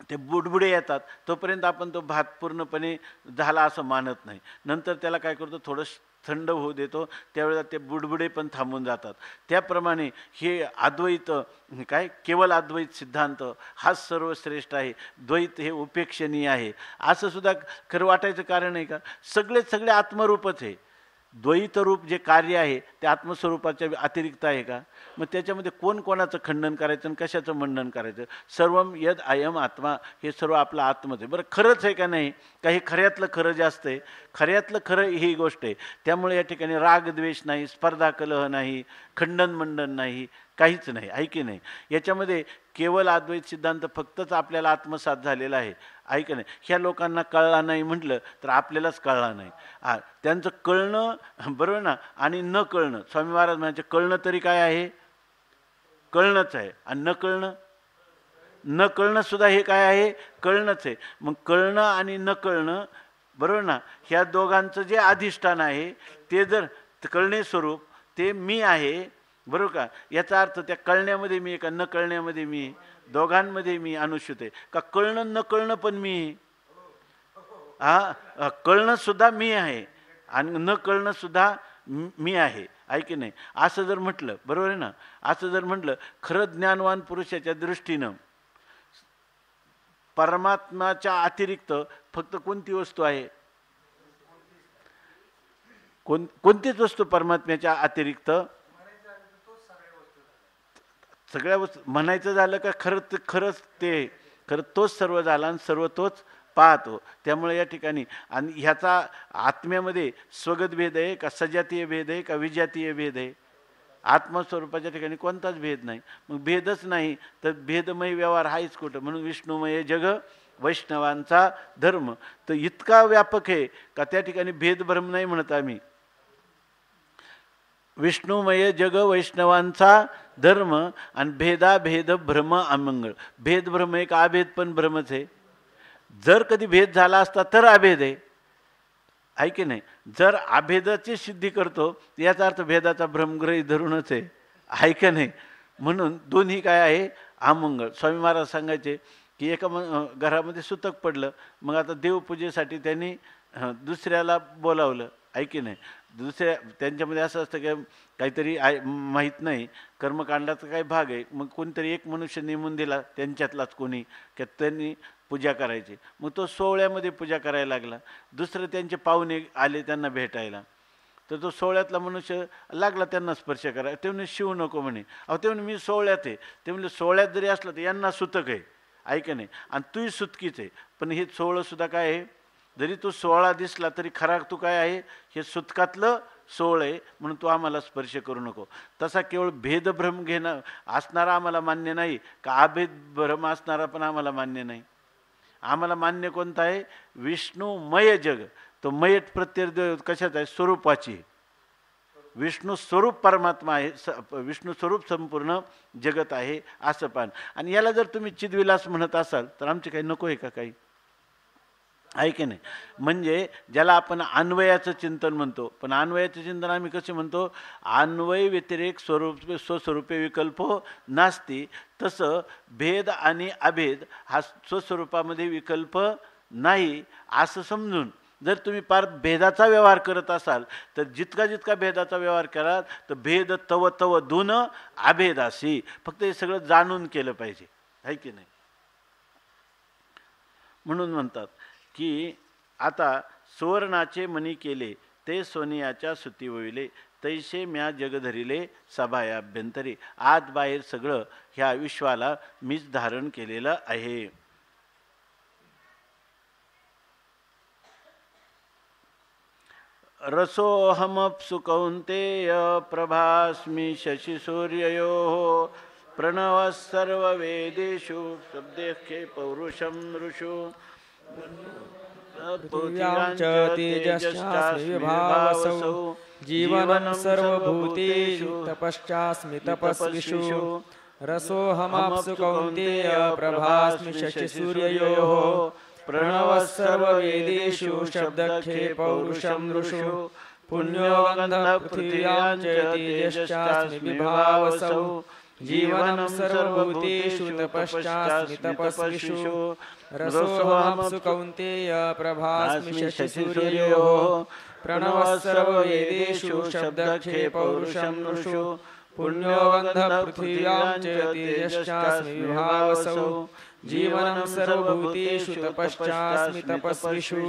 ते बुडबुडे येतात तोपर्यंत आपण तो भात पूर्णपणे झाला असं मानत नाही. नंतर त्याला काय करतो, थोडं थंड होऊ देतो, त्यावेळेला ते बुडबुडे पण थांबून जातात. त्याप्रमाणे हे अद्वैत काय, केवळ अद्वैत सिद्धांत हाच सर्वश्रेष्ठ आहे, द्वैत हे उपेक्षणीय आहे असं सुद्धा खरं वाटायचं कारण आहे का. सगळे आत्मरूपच आहे. द्वैत रूप जे कार्य आहे ते आत्मस्वरूपाच्या अतिरिक्त आहे का. मग त्याच्यामध्ये कोण कोणाचं खंडन करायचं आणि कशाचं मंडन करायचं. सर्वम यद अयम आत्मा, हे सर्व आपला आत्मच आहे. बरं खरंच आहे का नाही, का हे खऱ्यातलं खरं जास्त आहे, खऱ्यातलं खरं ही गोष्ट आहे. त्यामुळे या ठिकाणी राग द्वेष नाही, स्पर्धा कलह नाही, खंडन मंडन नाही, काहीच नाही, आहे की नाही. याच्यामध्ये केवळ अद्वैत सिद्धांत फक्तच आपल्याला आत्मसात झालेला आहे, आहे की नाही. ह्या लोकांना कळला नाही म्हटलं तर आपल्यालाच कळला नाही. त्यांचं कळणं बरोबर ना, आणि न कळणं. स्वामी महाराज म्हणायचे कळणं तरी काय आहे, कळणंच आहे, आणि न कळणं सुद्धा हे काय आहे, कळणंच आहे. मग कळणं आणि न कळणं बरोबर ना, ह्या दोघांचं जे अधिष्ठान आहे ते जर कळणे स्वरूप ते मी आहे, बरोबर का. याचा अर्थ त्या कळण्यामध्ये मी का न कळण्यामध्ये मी, दोघांमध्ये मी अनुष्यूत आहे का. कळणं न कळणं पण मी, कळणं सुद्धा मी आहे आणि न कळणं सुद्धा मी आहे, आहे की नाही. असं जर म्हटलं, बरोबर आहे ना, असं जर म्हटलं, खरं ज्ञानवान पुरुषाच्या दृष्टीनं परमात्म्याच्या अतिरिक्त फक्त कोणती वस्तू आहे, कोणतीच वस्तू परमात्म्याच्या अतिरिक्त, सगळ्या वस्तू म्हणायचं झालं का खरंच तोच सर्व झाला आणि सर्व तोच पाहतो. त्यामुळे या ठिकाणी आणि ह्याचा आत्म्यामध्ये स्वगत भेद आहे का सजातीय भेद आहे का विजातीय भेद आहे. आत्मस्वरूपाच्या ठिकाणी कोणताच भेद नाही. मग भेदच नाही तर भेदमय व्यवहार हाच कुठं. म्हणून विष्णुमय जग वैष्णवांचा धर्म तर इतका व्यापक आहे का त्या ठिकाणी भेदभ्रम नाही म्हणत आम्ही. विष्णुमय जग वैष्णवांचा धर्म आणि भेदाभेद भ्रम अमंगळ. भेदभ्रम एक, अभेद पण भ्रमच आहे. जर कधी भेद झाला असता तर अभेद आहे की नाही. जर अभेदाची सिद्धी करतो याचा अर्थ भेदाचा भ्रमग्रही धरूनच आहे का नाही. म्हणून दोन्ही काय आहे, अमंगळ. स्वामी महाराज सांगायचे की एका घरामध्ये सुतक पडलं, मग आता देवपूजेसाठी त्यांनी दुसऱ्याला बोलावलं, आहे की नाही. त्यांच्यामध्ये असं असतं की काहीतरी माहीत नाही, कर्मकांडाचा काही भाग आहे, मग कोणतरी एक मनुष्य नेमून दिला त्यांच्यातलाच कोणी की त्यांनी पूजा करायची. मग तो सोहळ्यामध्ये पूजा करायला लागला. दुसरं त्यांचे पाहुणे आले त्यांना भेटायला, तर तो सोहळ्यातला मनुष्य लागला त्यांना स्पर्श करायला. ते म्हणे शिवू नको म्हणे. ते म्हणे मी सोहळ्यात आहे. ते म्हणजे सोहळ्यात जरी असलं तर यांना सुतक आहे का नाही, आणि तूही सुतकीच आहे. पण हे सोहळं सुद्धा काय आहे, जरी तो सोहळा दिसला तरी खरा तू काय आहे, हे सुतकातलं सोळ आहे म्हणून तू आम्हाला स्पर्श करू नको. तसा केवळ भेदभ्रम घेणं असणारा आम्हाला मान्य नाही का अभेद भ्रम असणारा पण आम्हाला मान्य नाही. आम्हाला मान्य कोणता आहे? विष्णुमय जग. तो मय प्रत्यय कशाचा आहे? स्वरूपाची. विष्णू स्वरूप परमात्मा आहे, विष्णू स्वरूप संपूर्ण जगत आहे असं पान. आणि याला जर तुम्ही चिदविलास म्हणत असाल तर आमचे काही नको आहे का? काही आहे की नाही? म्हणजे ज्याला आपण अन्वयाचं चिंतन म्हणतो, पण अन्वयाचं चिंतन आम्ही कसे म्हणतो? अन्वय व्यतिरेक स्वरूप स्वस्वरूपे विकल्पो नास्ती. तसं भेद आणि अभेद हा स्वस्वरूपामध्ये विकल्प नाही असं समजून जर तुम्ही पार भेदाचा व्यवहार करत असाल तर जितका जितका भेदाचा व्यवहार कराल तर भेद तव तव धुन अभेदासी. फक्त हे सगळं जाणून केलं पाहिजे, आहे की नाही? म्हणून म्हणतात की आता सुवर्णाचे मणी केले ते सोनियाच्या सुती वविले तैसे म्या जग धरिले सभायाभ्यंतरी. आत बाहेर सगळं ह्या विश्वाला मीच धारण केलेलं आहे. रसोऽहमप्सु कौन्तेय प्रभास्मि शशिसूर्ययोः प्रणवः सर्ववेदेषु शब्देखे पौरुषं ऋषु पृथिव्यां च तेजश्चास्मि विभावसौ जीवनं सर्वभूतेषु तपश्चास्मि तपस्विषु रसोऽहमप्सु कौन्तेय प्रभास्मि शशिसूर्ययोः प्रणवः सर्ववेदेषु शब्दखे पौरुषं ऋषु पुण्यो गन्धः पृथिव्यां च तेजश्चास्मि विभावसौ जीवनं सर्वभूतेषु तपश्चास्मि तपस्विषु रसोऽहमप्सु कौन्तेय प्रभास्मि शशिसूर्ययोः प्रणवः सर्ववेदेषु शब्दखे पौरुषं ऋषु पुण्यो गन्धः पृथिव्यां च तेजश्चास्मि विभावसौ जीवनं सर्वभूतेषु तपश्चास्मि तपस्विषु.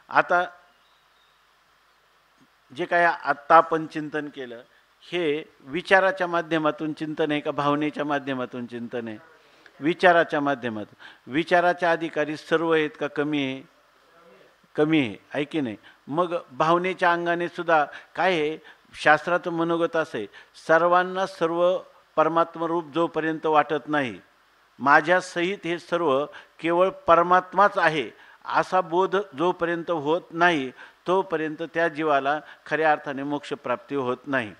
आता जे काय आत्ता आपण चिंतन केलं हे विचाराच्या माध्यमातून चिंतन आहे का भावनेच्या माध्यमातून चिंतन आहे? विचाराच्या माध्यमातून. विचाराच्या अधिकारी सर्व आहेत का कमी आहे? कमी आहे की नाही? मग भावनेच्या अंगाने सुद्धा काय आहे? शास्त्राचं मनोगत असं आहे, सर्वांना सर्व परमात्मरूप जोपर्यंत वाटत नाही, माझ्या सहित हे सर्व केवळ परमात्माच आहे असा बोध जोपर्यंत होत नाही तोपर्यंत त्या जीवाला खऱ्या अर्थाने मोक्षप्राप्ती होत नाही.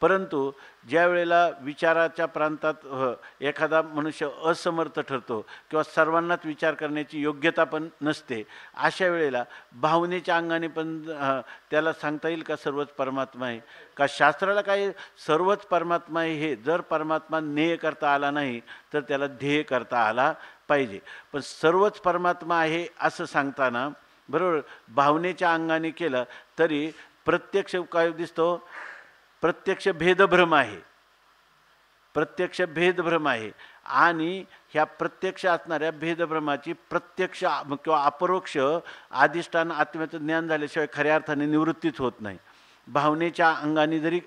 परंतु ज्या वेळेला विचाराच्या प्रांतात एखादा मनुष्य असमर्थ ठरतो किंवा सर्वांनाच विचार करण्याची योग्यता पण नसते, अशा वेळेला भावनेच्या अंगाने पण त्याला सांगता येईल का सर्वच परमात्मा आहे? का शास्त्राला काय सर्वच परमात्मा आहे हे जर परमात्मा ज्ञेय करता आला नाही तर त्याला ध्येय करता आला पाहिजे. पण सर्वच परमात्मा आहे असं सांगताना बरोबर भावनेच्या अंगाने केलं तरी प्रत्यक्ष काय दिसतो? प्रत्यक्ष भेदभ्रम आहे. प्रत्यक्ष भेदभ्रम आहे आणि ह्या प्रत्यक्ष असणाऱ्या भेदभ्रमाची प्रत्यक्ष किंवा अपरोक्ष अधिष्ठान आत्म्याचं ज्ञान झाल्याशिवाय खऱ्या अर्थाने निवृत्तीच होत नाही. भावनेच्या अंगाने जरी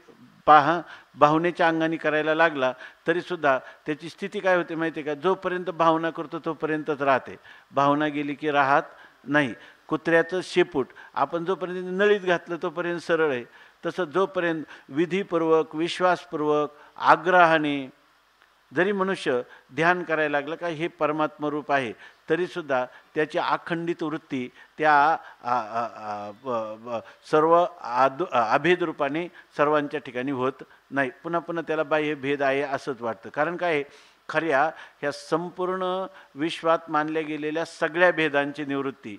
भावनेच्या अंगाने करायला लागला तरीसुद्धा त्याची स्थिती काय होते माहिती आहे का? जोपर्यंत भावना करतो तोपर्यंतच राहते, भावना गेली की राहत नाही. कुत्र्याचं शेपूट आपण जोपर्यंत नळीत घातलं तोपर्यंत सरळ आहे, तसं जोपर्यंत विधीपूर्वक विश्वासपूर्वक आग्रहाने जरी मनुष्य ध्यान करायला लागलं का हे परमात्मरूप आहे तरीसुद्धा त्याची अखंडित वृत्ती त्या सर्व अभेद रूपाने सर्वांच्या ठिकाणी होत नाही. पुन्हा पुन्हा त्याला बाह्य भेद आहे असंच वाटतं. कारण काय? खऱ्या ह्या संपूर्ण विश्वात मानल्या गेलेल्या सगळ्या भेदांची निवृत्ती,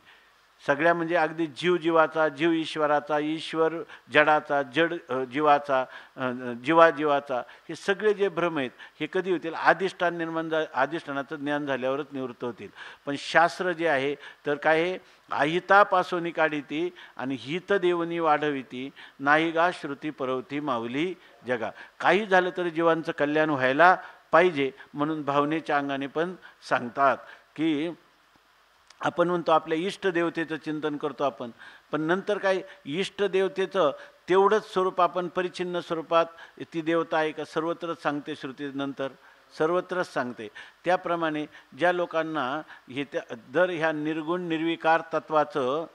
सगळ्या म्हणजे अगदी जीव जीवाचा, जीव ईश्वराचा, ईश्वर जडाचा, जड जीवाचा, जीवाचा, हे सगळे जे भ्रम आहेत हे कधी होतील? अधिष्ठान अधिष्ठानाचं ज्ञान झाल्यावरच निवृत्त होतील. पण शास्त्र जे आहे तर काय आहे? अहितापासून काढिती आणि हित देवनी वाढविती, नाही गा श्रुती परवती माऊली जगा. काही झालं तरी जीवांचं कल्याण व्हायला पाहिजे म्हणून भावनेच्या अंगाने पण सांगतात की आपण म्हणतो आपल्या इष्टदेवतेचं चिंतन करतो आपण, पण नंतर काय इष्टदेवतेचं तेवढंच स्वरूप आपण परिच्छिन्न स्वरूपात ती देवता आहे का? सर्वत्रच सांगते श्रुती, नंतर सर्वत्रच सांगते. त्याप्रमाणे ज्या लोकांना हे जर ह्या निर्गुण निर्विकार तत्वाचं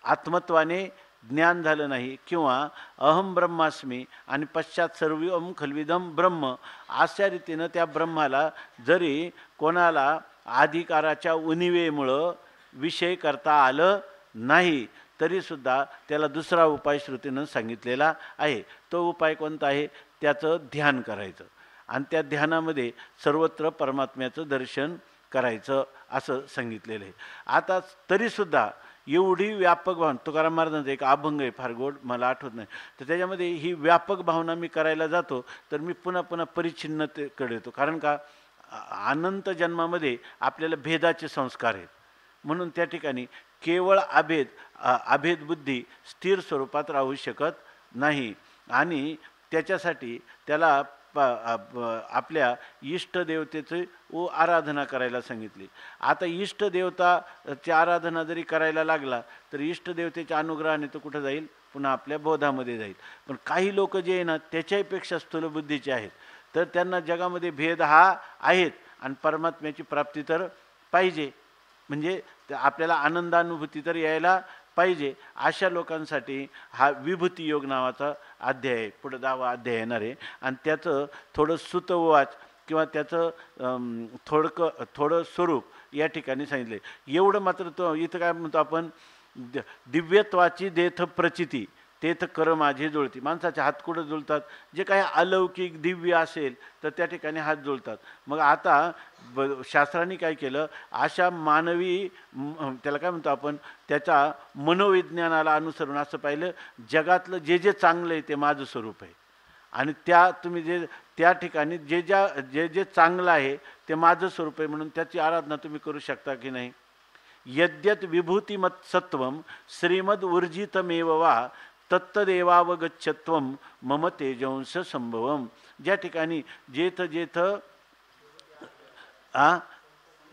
आत्मत्वाने ज्ञान झालं नाही किंवा अहम ब्रह्मास्मी आणि पश्चात सर्वम खल्विदम ब्रह्म अशा रीतीनं त्या ब्रह्माला जरी कोणाला अधिकाराच्या उणिवेमुळं विषय करता आलं नाही तरीसुद्धा त्याला दुसरा उपाय श्रुतीनं सांगितलेला आहे. तो उपाय कोणता आहे? त्याचं ध्यान करायचं आणि त्या ध्यानामध्ये सर्वत्र परमात्म्याचं दर्शन करायचं असं सांगितलेलं आहे. आता तरीसुद्धा एवढी व्यापक भावना, तुकाराम महाराजांचा एक अभंग आहे फार गोड, मला आठवत नाही, तर त्याच्यामध्ये ही व्यापक भावना मी करायला जातो तर मी पुन्हा पुन्हा परिच्छिन्नतेकडे येतो. कारण का अनंत जन्मामध्ये आपल्याला भेदाचे संस्कार आहेत, म्हणून त्या ठिकाणी केवळ अभेद बुद्धी स्थिर स्वरूपात राहू शकत नाही आणि त्याच्यासाठी त्याला आपल्या इष्टदेवतेची आराधना करायला सांगितली. आता इष्टदेवताची आराधना जरी करायला लागला तर इष्टदेवतेच्या अनुग्रहाने तो कुठं जाईल? पुन्हा आपल्या बोधामध्ये जाईल. पण काही लोक जे आहे ना त्याच्यापेक्षा स्थूलबुद्धीचे आहेत, तर त्यांना जगामध्ये भेद हा आहेत आणि परमात्म्याची प्राप्ती तर पाहिजे, म्हणजे आपल्याला आनंदानुभूती तर यायला पाहिजे. अशा लोकांसाठी हा विभूती योग नावाचा अध्याय आहे, पुढं 10वा अध्याय येणार आहे आणि त्याचं थोडं सुतवाच किंवा त्याचं थोडं स्वरूप या ठिकाणी सांगितले. एवढं मात्र तो इथं काय म्हणतो आपण, दिव्यत्वाची देथ प्रचिती तेथ कर माझे जुळती. माणसाचे हात कुठं जुळतात? जे काही अलौकिक दिव्य असेल तर त्या ठिकाणी हात जुळतात. मग आता शास्त्रांनी काय केलं, अशा मानवी त्याला काय म्हणतो आपण, त्याच्या मनोविज्ञानाला अनुसरून असं पाहिलं, जगातलं जे जे चांगलं आहे ते माझं स्वरूप आहे आणि तुम्ही जे त्या ठिकाणी जे चांगलं आहे ते माझं स्वरूप आहे, म्हणून त्याची आराधना तुम्ही करू शकता की नाही. यद्यत विभूतिमत् सत्वम श्रीमद ऊर्जितमेव वा तत्तदेवावगच्छत्वम मम तेजंस संभवम. ज्या ठिकाणी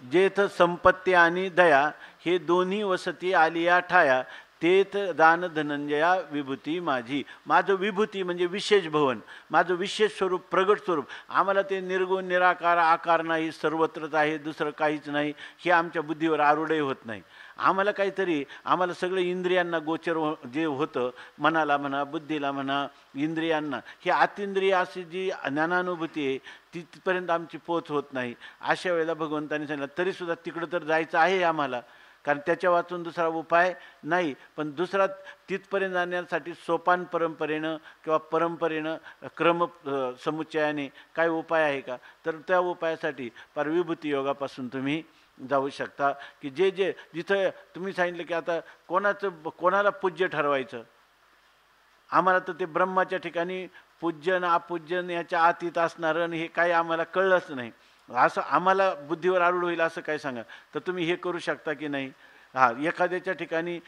जेथ संपत्ती आणि दया हे दोन्ही वसती आलिया ठाया, तेथ दान धनंजया विभूती माझी. माझं विभूती म्हणजे विशेष भवन, माझं विशेष स्वरूप, प्रगट स्वरूप. आम्हाला ते निर्गुण निराकार आकार नाही, सर्वत्रच आहे, दुसरं काहीच नाही, हे आमच्या बुद्धीवर आरूढही होत नाही. आम्हाला सगळं इंद्रियांना गोचर जे होतं, मनाला म्हणा, बुद्धीला म्हणा, इंद्रियांना, ही आतिंद्रिय अशी जी ज्ञानानुभूती आहे तिथपर्यंत आमची पोच होत नाही. अशा वेळेला भगवंतांनी सांगितलं तरीसुद्धा तिकडं तर जायचं आहे आम्हाला, कारण त्याच्या वाचून दुसरा उपाय नाही. पण दुसरा तिथपर्यंत जाण्यासाठी सोपान परंपरेनं किंवा परंपरेनं क्रम समुच्चयाने काय उपाय आहे का? तर त्या उपायासाठी विभूती योगापासून तुम्ही जाऊ शकता. की जिथं तुम्ही सांगितलं की आता कोणाला पूज्य ठरवायचं, आम्हाला तर ते ब्रह्माच्या ठिकाणी पूज्य ना अपूज्य याच्या आतीत असणारं आणि हे काही आम्हाला कळलंच नाही, असं आम्हाला बुद्धीवर आरूढ होईल असं काय सांगा. तर तुम्ही हे करू शकता की नाही. एखाद्याच्या ठिकाणी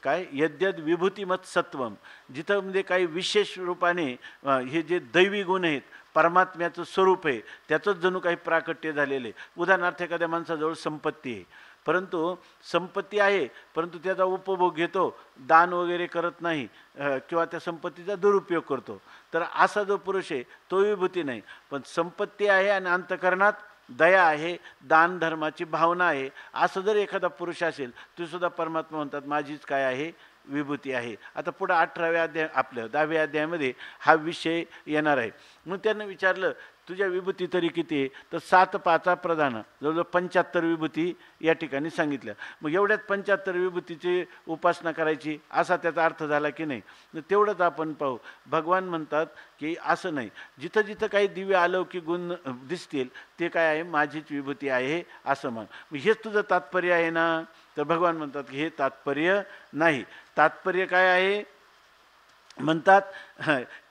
काय यद्यद विभूतिमत सत्वम, जिथं म्हणजे काही विशेष रूपाने हे जे दैवी गुण आहेत, परमात्म्याचं स्वरूप आहे, त्याचंच जणू काही प्राकट्य झालेलं आहे. उदाहरणार्थ एखाद्या माणसाजवळ संपत्ती आहे, परंतु संपत्ती आहे परंतु त्याचा उपभोग घेतो, दान वगैरे करत नाही किंवा त्या संपत्तीचा दुरुपयोग करतो, तर असा जो पुरुष आहे तो विभूती नाही. पण संपत्ती आहे आणि अंतःकरणात दया आहे, दान धर्माची भावना आहे, असं जर एखादा पुरुष असेल तो सुद्धा परमात्मा म्हणतात माझीच काय आहे, विभूती आहे. आता पुढे 18व्या अध्याय आपलं 10व्या अध्यायामध्ये हा विषय येणार आहे. मग त्यांना विचारलं तुझ्या विभूती तरी किती आहे? तर 7 5 प्रधान, जवळजवळ 75 विभूती या ठिकाणी सांगितल्या. मग एवढ्यात 75 विभूतीची उपासना करायची असा त्याचा अर्थ झाला की नाही? तेवढंच आपण पाहू. भगवान म्हणतात की असं नाही, जिथं जिथं काही दिव्य अलौकिक गुण दिसतील ते काय आहे, माझीच विभूती आहे असं म्हण. मग हेच तुझं तात्पर्य आहे ना? तर भगवान म्हणतात की हे तात्पर्य नाही. तात्पर्य काय आहे म्हणतात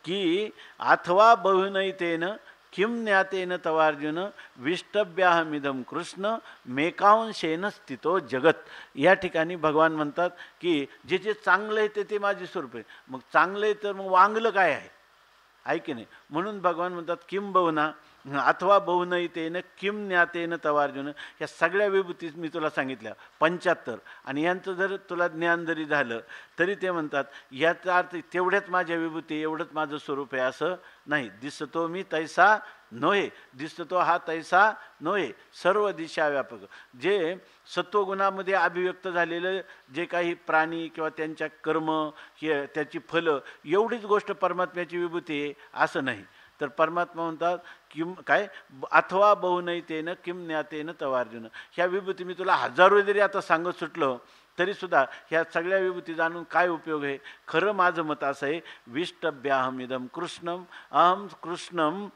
की अथवा बहुनैतेन किम ज्ञातेन तवार्जुन विष्टभ्याहमिदम कृष्ण मेकांशेन स्थितो जगत. या ठिकाणी भगवान म्हणतात की जे जे चांगलं आहे ते माझे स्वरूप आहे. मग चांगलं आहे तर मग वांगलं काय आहे की नाही? म्हणून भगवान म्हणतात किम बहुना, अथवा बहुनयितेन किम ज्ञातेन तवार्जुन, या सगळ्या विभूती मी तुला सांगितल्या 75, आणि यांचं जर तुला ज्ञान जरी झालं तरी ते म्हणतात याचा अर्थ तेवढ्याच माझ्या विभूती, एवढंच माझं स्वरूप आहे असं नाही. दिसतो मी तैसा नोहे, दिसतो हा तैसा नोहे, सर्व दिशा व्यापक. जे सत्वगुणामध्ये अभिव्यक्त झालेलं जे काही प्राणी किंवा त्यांच्या कर्म हे त्याची फलं, एवढीच गोष्ट परमात्म्याची विभूती आहे असं नाही. तर परमात्मा म्हणतात किम काय, अथवा बहुनयितेन किम ज्ञातेन तवार्जुन. ह्या विभूती मी तुला हजारो जरी आता सांगत सुटलो तरीसुद्धा ह्या सगळ्या विभूती जाणून काय उपयोग आहे. खरं माझं मत असं आहे, विष्टभ्याहमिदम कृष्णम अहम कृष्णम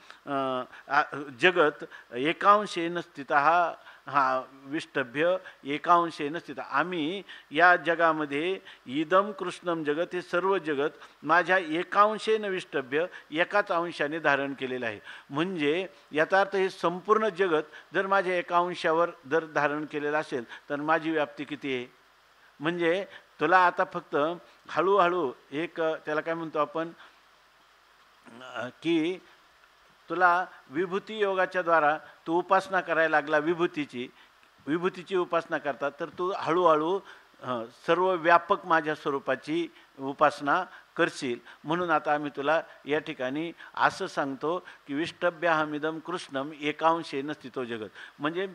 जगत एकांशेन स्थितः. हा विष्टभ्य एकांशेन स्थित. आम्ही या जगामध्ये इदम कृष्णम जगत, हे सर्व जगत माझ्या एकांशेन विष्टभ्य, एकाच अंशाने धारण केलेलं आहे. म्हणजे याचा अर्थ हे संपूर्ण जगत जर माझ्या एका अंशावर जर धारण केलेलं असेल तर माझी व्याप्ती किती आहे. म्हणजे तुला आता फक्त हळूहळू एक त्याला काय म्हणतो आपण की तुला विभूती योगाच्या द्वारा तू उपासना करायला लागला, विभूतीची उपासना करतात तर तू हळूहळू सर्व व्यापक माझ्या स्वरूपाची उपासना करशील. म्हणून आता आम्ही तुला या ठिकाणी असं सांगतो की विष्टभ्याहमिदम कृष्णम एकांशेन स्थितो जगत. म्हणजे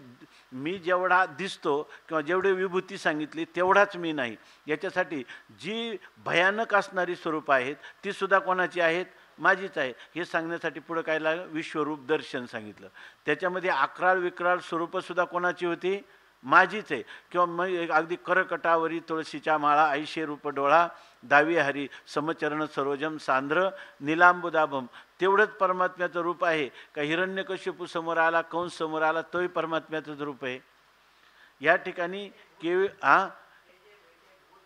मी जेवढा दिसतो किंवा जेवढी विभूती सांगितली तेवढाच मी नाही. याच्यासाठी जी भयानक असणारी स्वरूप आहेत ती सुद्धा कोणाची आहेत, माझीच आहे. हे सांगण्यासाठी पुढं काय लागलं, विश्वरूप दर्शन सांगितलं. त्याच्यामध्ये अकराळ विक्राळ स्वरूपसुद्धा कोणाची होती, माझीच आहे. किंवा मग अगदी करकटावरी तुळशीच्या माळा, ऐशे रूप डोळा, दावी हरी समचरण सरोजम सांद्र निलांबुदाभम. तेवढंच परमात्म्याचं रूप आहे का हिरण्यकशिपू समोर आला, कंस समोर आला, तोही परमात्म्याचंच रूप आहे. या ठिकाणी केवळ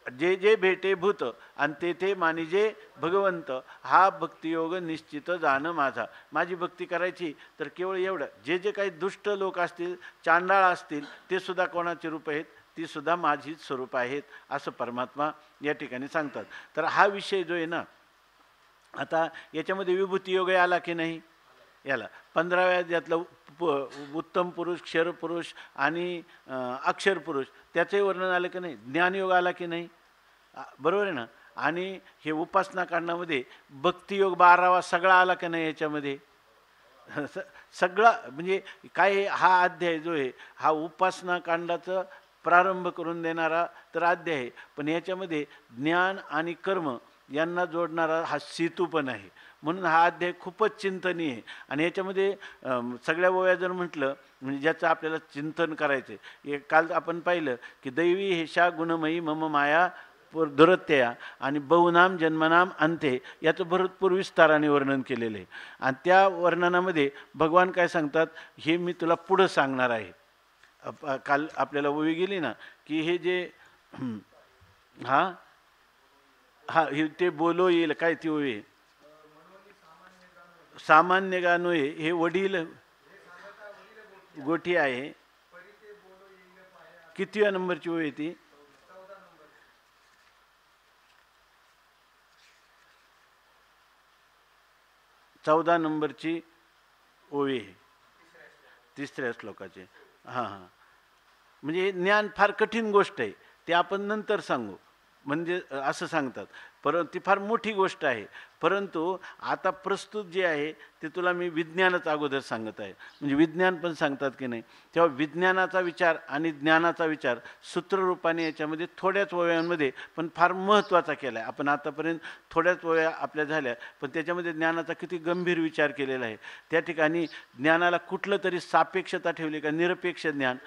जे जे भेटे भूत आणि ते ते मानिजे भगवंत, हा भक्तियोग निश्चित जाणं माझा. माझी भक्ती करायची तर केवळ एवढं, जे जे काही दुष्ट लोक असतील, चांडाळ असतील, ते सुद्धा कोणाचे रूप आहेत, ती सुद्धा माझीच स्वरूप आहेत असं परमात्मा या ठिकाणी सांगतात. तर हा विषय जो आहे ना, आता याच्यामध्ये विभूती योग आला की नाही, याला 15व्या यातलं उत्तम पुरुष, क्षर पुरुष आणि अक्षर पुरुष त्याचंही वर्णन आलं की नाही, ज्ञानयोग आला की नाही, बरोबर आहे ना. आणि हे उपासना कांडामध्ये भक्तियोग 12वा सगळा आला की नाही याच्यामध्ये, सगळा म्हणजे काय, हा अध्याय जो आहे हा उपासना कांडाचं प्रारंभ करून देणारा तर अध्याय आहे, पण याच्यामध्ये ज्ञान आणि कर्म यांना जोडणारा हा सेतू पण आहे. म्हणून हा अध्याय खूपच चिंतनीय आहे. आणि याच्यामध्ये सगळ्या ओव्या जर म्हटलं म्हणजे ज्याचं आपल्याला चिंतन करायचं आहे, काल आपण पाहिलं की दैवी हेशा गुणमयी मम माया दुरत्यया आणि बहुनाम जन्मनाम अंते याचं भरपूर विस्ताराने वर्णन केलेलं आहे. आणि त्या वर्णनामध्ये भगवान काय सांगतात हे मी तुला पुढं सांगणार आहे. काल आपल्याला ओवी गेली ना की हे जे हा हा हे ते बोलो येईल काय ती ओवी, सामान्य गाणो हे वडील गोठी आहे. किती नंबरची ओवी ती, 14 नंबरची ओवी आहे, 3ऱ्या श्लोकाची. हां, म्हणजे ज्ञान फार कठीण गोष्ट आहे, ते आपण नंतर सांगू. म्हणजे असं सांगतात, परंतु ती फार मोठी गोष्ट आहे. परंतु आता प्रस्तुत जे आहे ते तुला मी विज्ञानच अगोदर सांगत आहे. म्हणजे विज्ञान पण सांगतात की नाही, तेव्हा विज्ञानाचा विचार आणि ज्ञानाचा विचार सूत्ररूपाने याच्यामध्ये थोड्याच ओव्यांमध्ये पण फार महत्त्वाचा केला आहे. आपण आतापर्यंत थोड्याच ओव्या आपल्या झाल्या, पण त्याच्यामध्ये ज्ञानाचा किती गंभीर विचार केलेला आहे. त्या ठिकाणी ज्ञानाला कुठलं तरी सापेक्षता ठेवली का निरपेक्ष ज्ञान,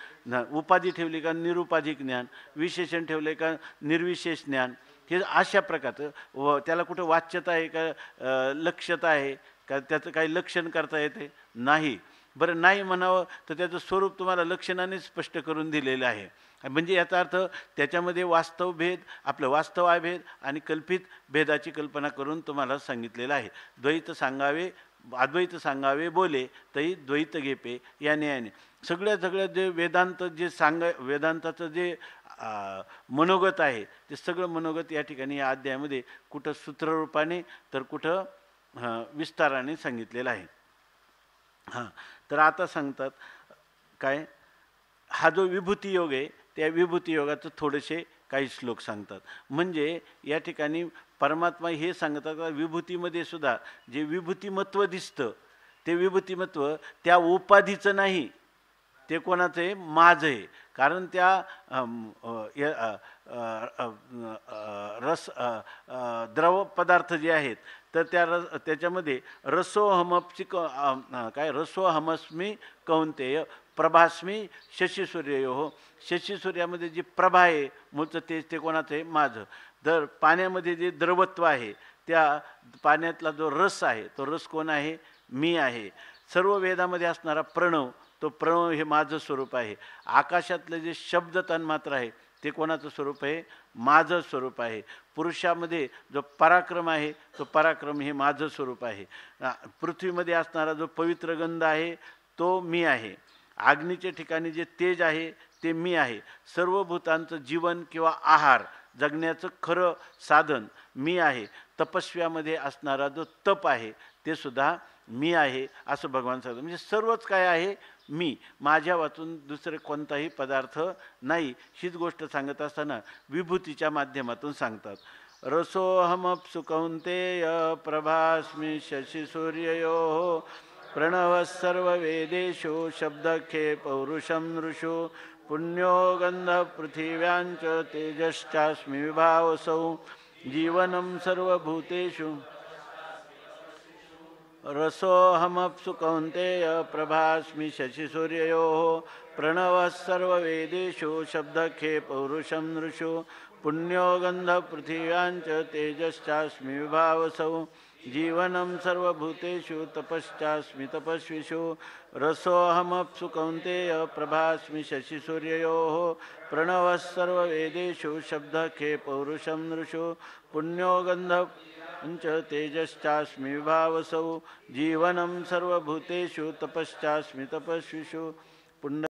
उपाधी ठेवली का निरुपाधिक ज्ञान, विशेषण ठेवले का निर्विशेष ज्ञान, हे अशा प्रकारचं. व त्याला कुठं वाच्यता आहे का लक्ष्यता आहे का, त्याचं काही लक्षण करता येते नाही. बरं नाही म्हणावं तर त्याचं स्वरूप तुम्हाला लक्षणाने स्पष्ट करून दिलेलं आहे. म्हणजे याचा अर्थ त्याच्यामध्ये वास्तव भेद, आपलं वास्तव आहे भेद आणि कल्पित भेदाची कल्पना करून तुम्हाला सांगितलेलं आहे. द्वैत सांगावे अद्वैत सांगावे बोले तई द्वैत घेपे याने याने. सगळं जे वेदांत जे वेदांताचं जे मनोगत आहे ते सगळं मनोगत या ठिकाणी या अध्यायामध्ये कुठं सूत्ररूपाने तर कुठं विस्ताराने सांगितलेलं आहे. हां, तर आता सांगतात काय, हा जो विभूती योग आहे त्या विभूती योगाचं थोडेसे काही श्लोक सांगतात. म्हणजे या ठिकाणी परमात्मा हे सांगतात का विभूतीमध्ये सुद्धा जे विभूतिमत्व दिसतं ते विभूतिमत्व त्या उपाधीचं नाही, ते कोणाचं आहे, माझं आहे. कारण त्या रस द्रव पदार्थ जे आहेत तर त्याच्यामध्ये रसोहमपची काय रसोहमस्मी कौंतेय प्रभास्मी शशीसूर्ययो. शशीसूर्यामध्ये जी प्रभा आहे मूळचं तेज ते कोणाचं आहे, माझं. तर पाण्यामध्ये जे द्रवत्व आहे त्या पाण्यातला जो रस आहे तो रस कोण आहे, मी आहे. सर्व वेदामध्ये असणारा प्रणव, तो प्रणव हे माझं स्वरूप आहे. आकाशातले जे शब्द तन्मात्र आहे ते कोणाचं स्वरूप आहे, माझं स्वरूप आहे. पुरुषामध्ये जो पराक्रम आहे तो पराक्रम हे माझं स्वरूप आहे. पृथ्वीमध्ये असणारा जो पवित्र गंध आहे तो मी आहे. अग्नीच्या ठिकाणी जे तेज आहे ते मी आहे. सर्व भूतांचं जीवन किंवा आहार जगण्याचं खरं साधन मी आहे. तपस्व्यामध्ये असणारा जो तप आहे ते सुद्धा मी आहे असं भगवान सांगतात. म्हणजे सर्वच काय आहे, मी. माझ्या वाचून दुसरे कोणताही पदार्थ नाही. हीच गोष्ट सांगत असताना विभूतीच्या माध्यमातून सांगतात. रसोहमप्सु कौंतेय प्रभास्मि शशिसूर्ययोः प्रणवः सर्ववेदेषु शब्दखे पौरुषं नृषु पुण्यो गन्धः पृथिव्याञ्च तेजश्चास्मि विभावसौ जीवनं सर्वभूतेषु रसोहमप्सु कौंतेय प्रभास्मि शशिसूर्ययोः प्रणवः सर्ववेदेषु शब्दखे पौरुषं नृषु पुण्यो गन्धः पृथिव्याञ्च तेजश्चास्मि विभावसौ जीवनं सर्वभूतेषु तपश्चास्मि तपस्विषु रसोहमप्सु कौंतेय प्रभास्मि शशिसूर्ययोः प्रणवः सर्ववेदेषु शब्दखे पौरुषं नृषु पुण्यो गन्धः तेजश्चास्मि विभावसौ जीवनं सर्वभूतेषु तपश्चास्मि तपस्विषु पुण्य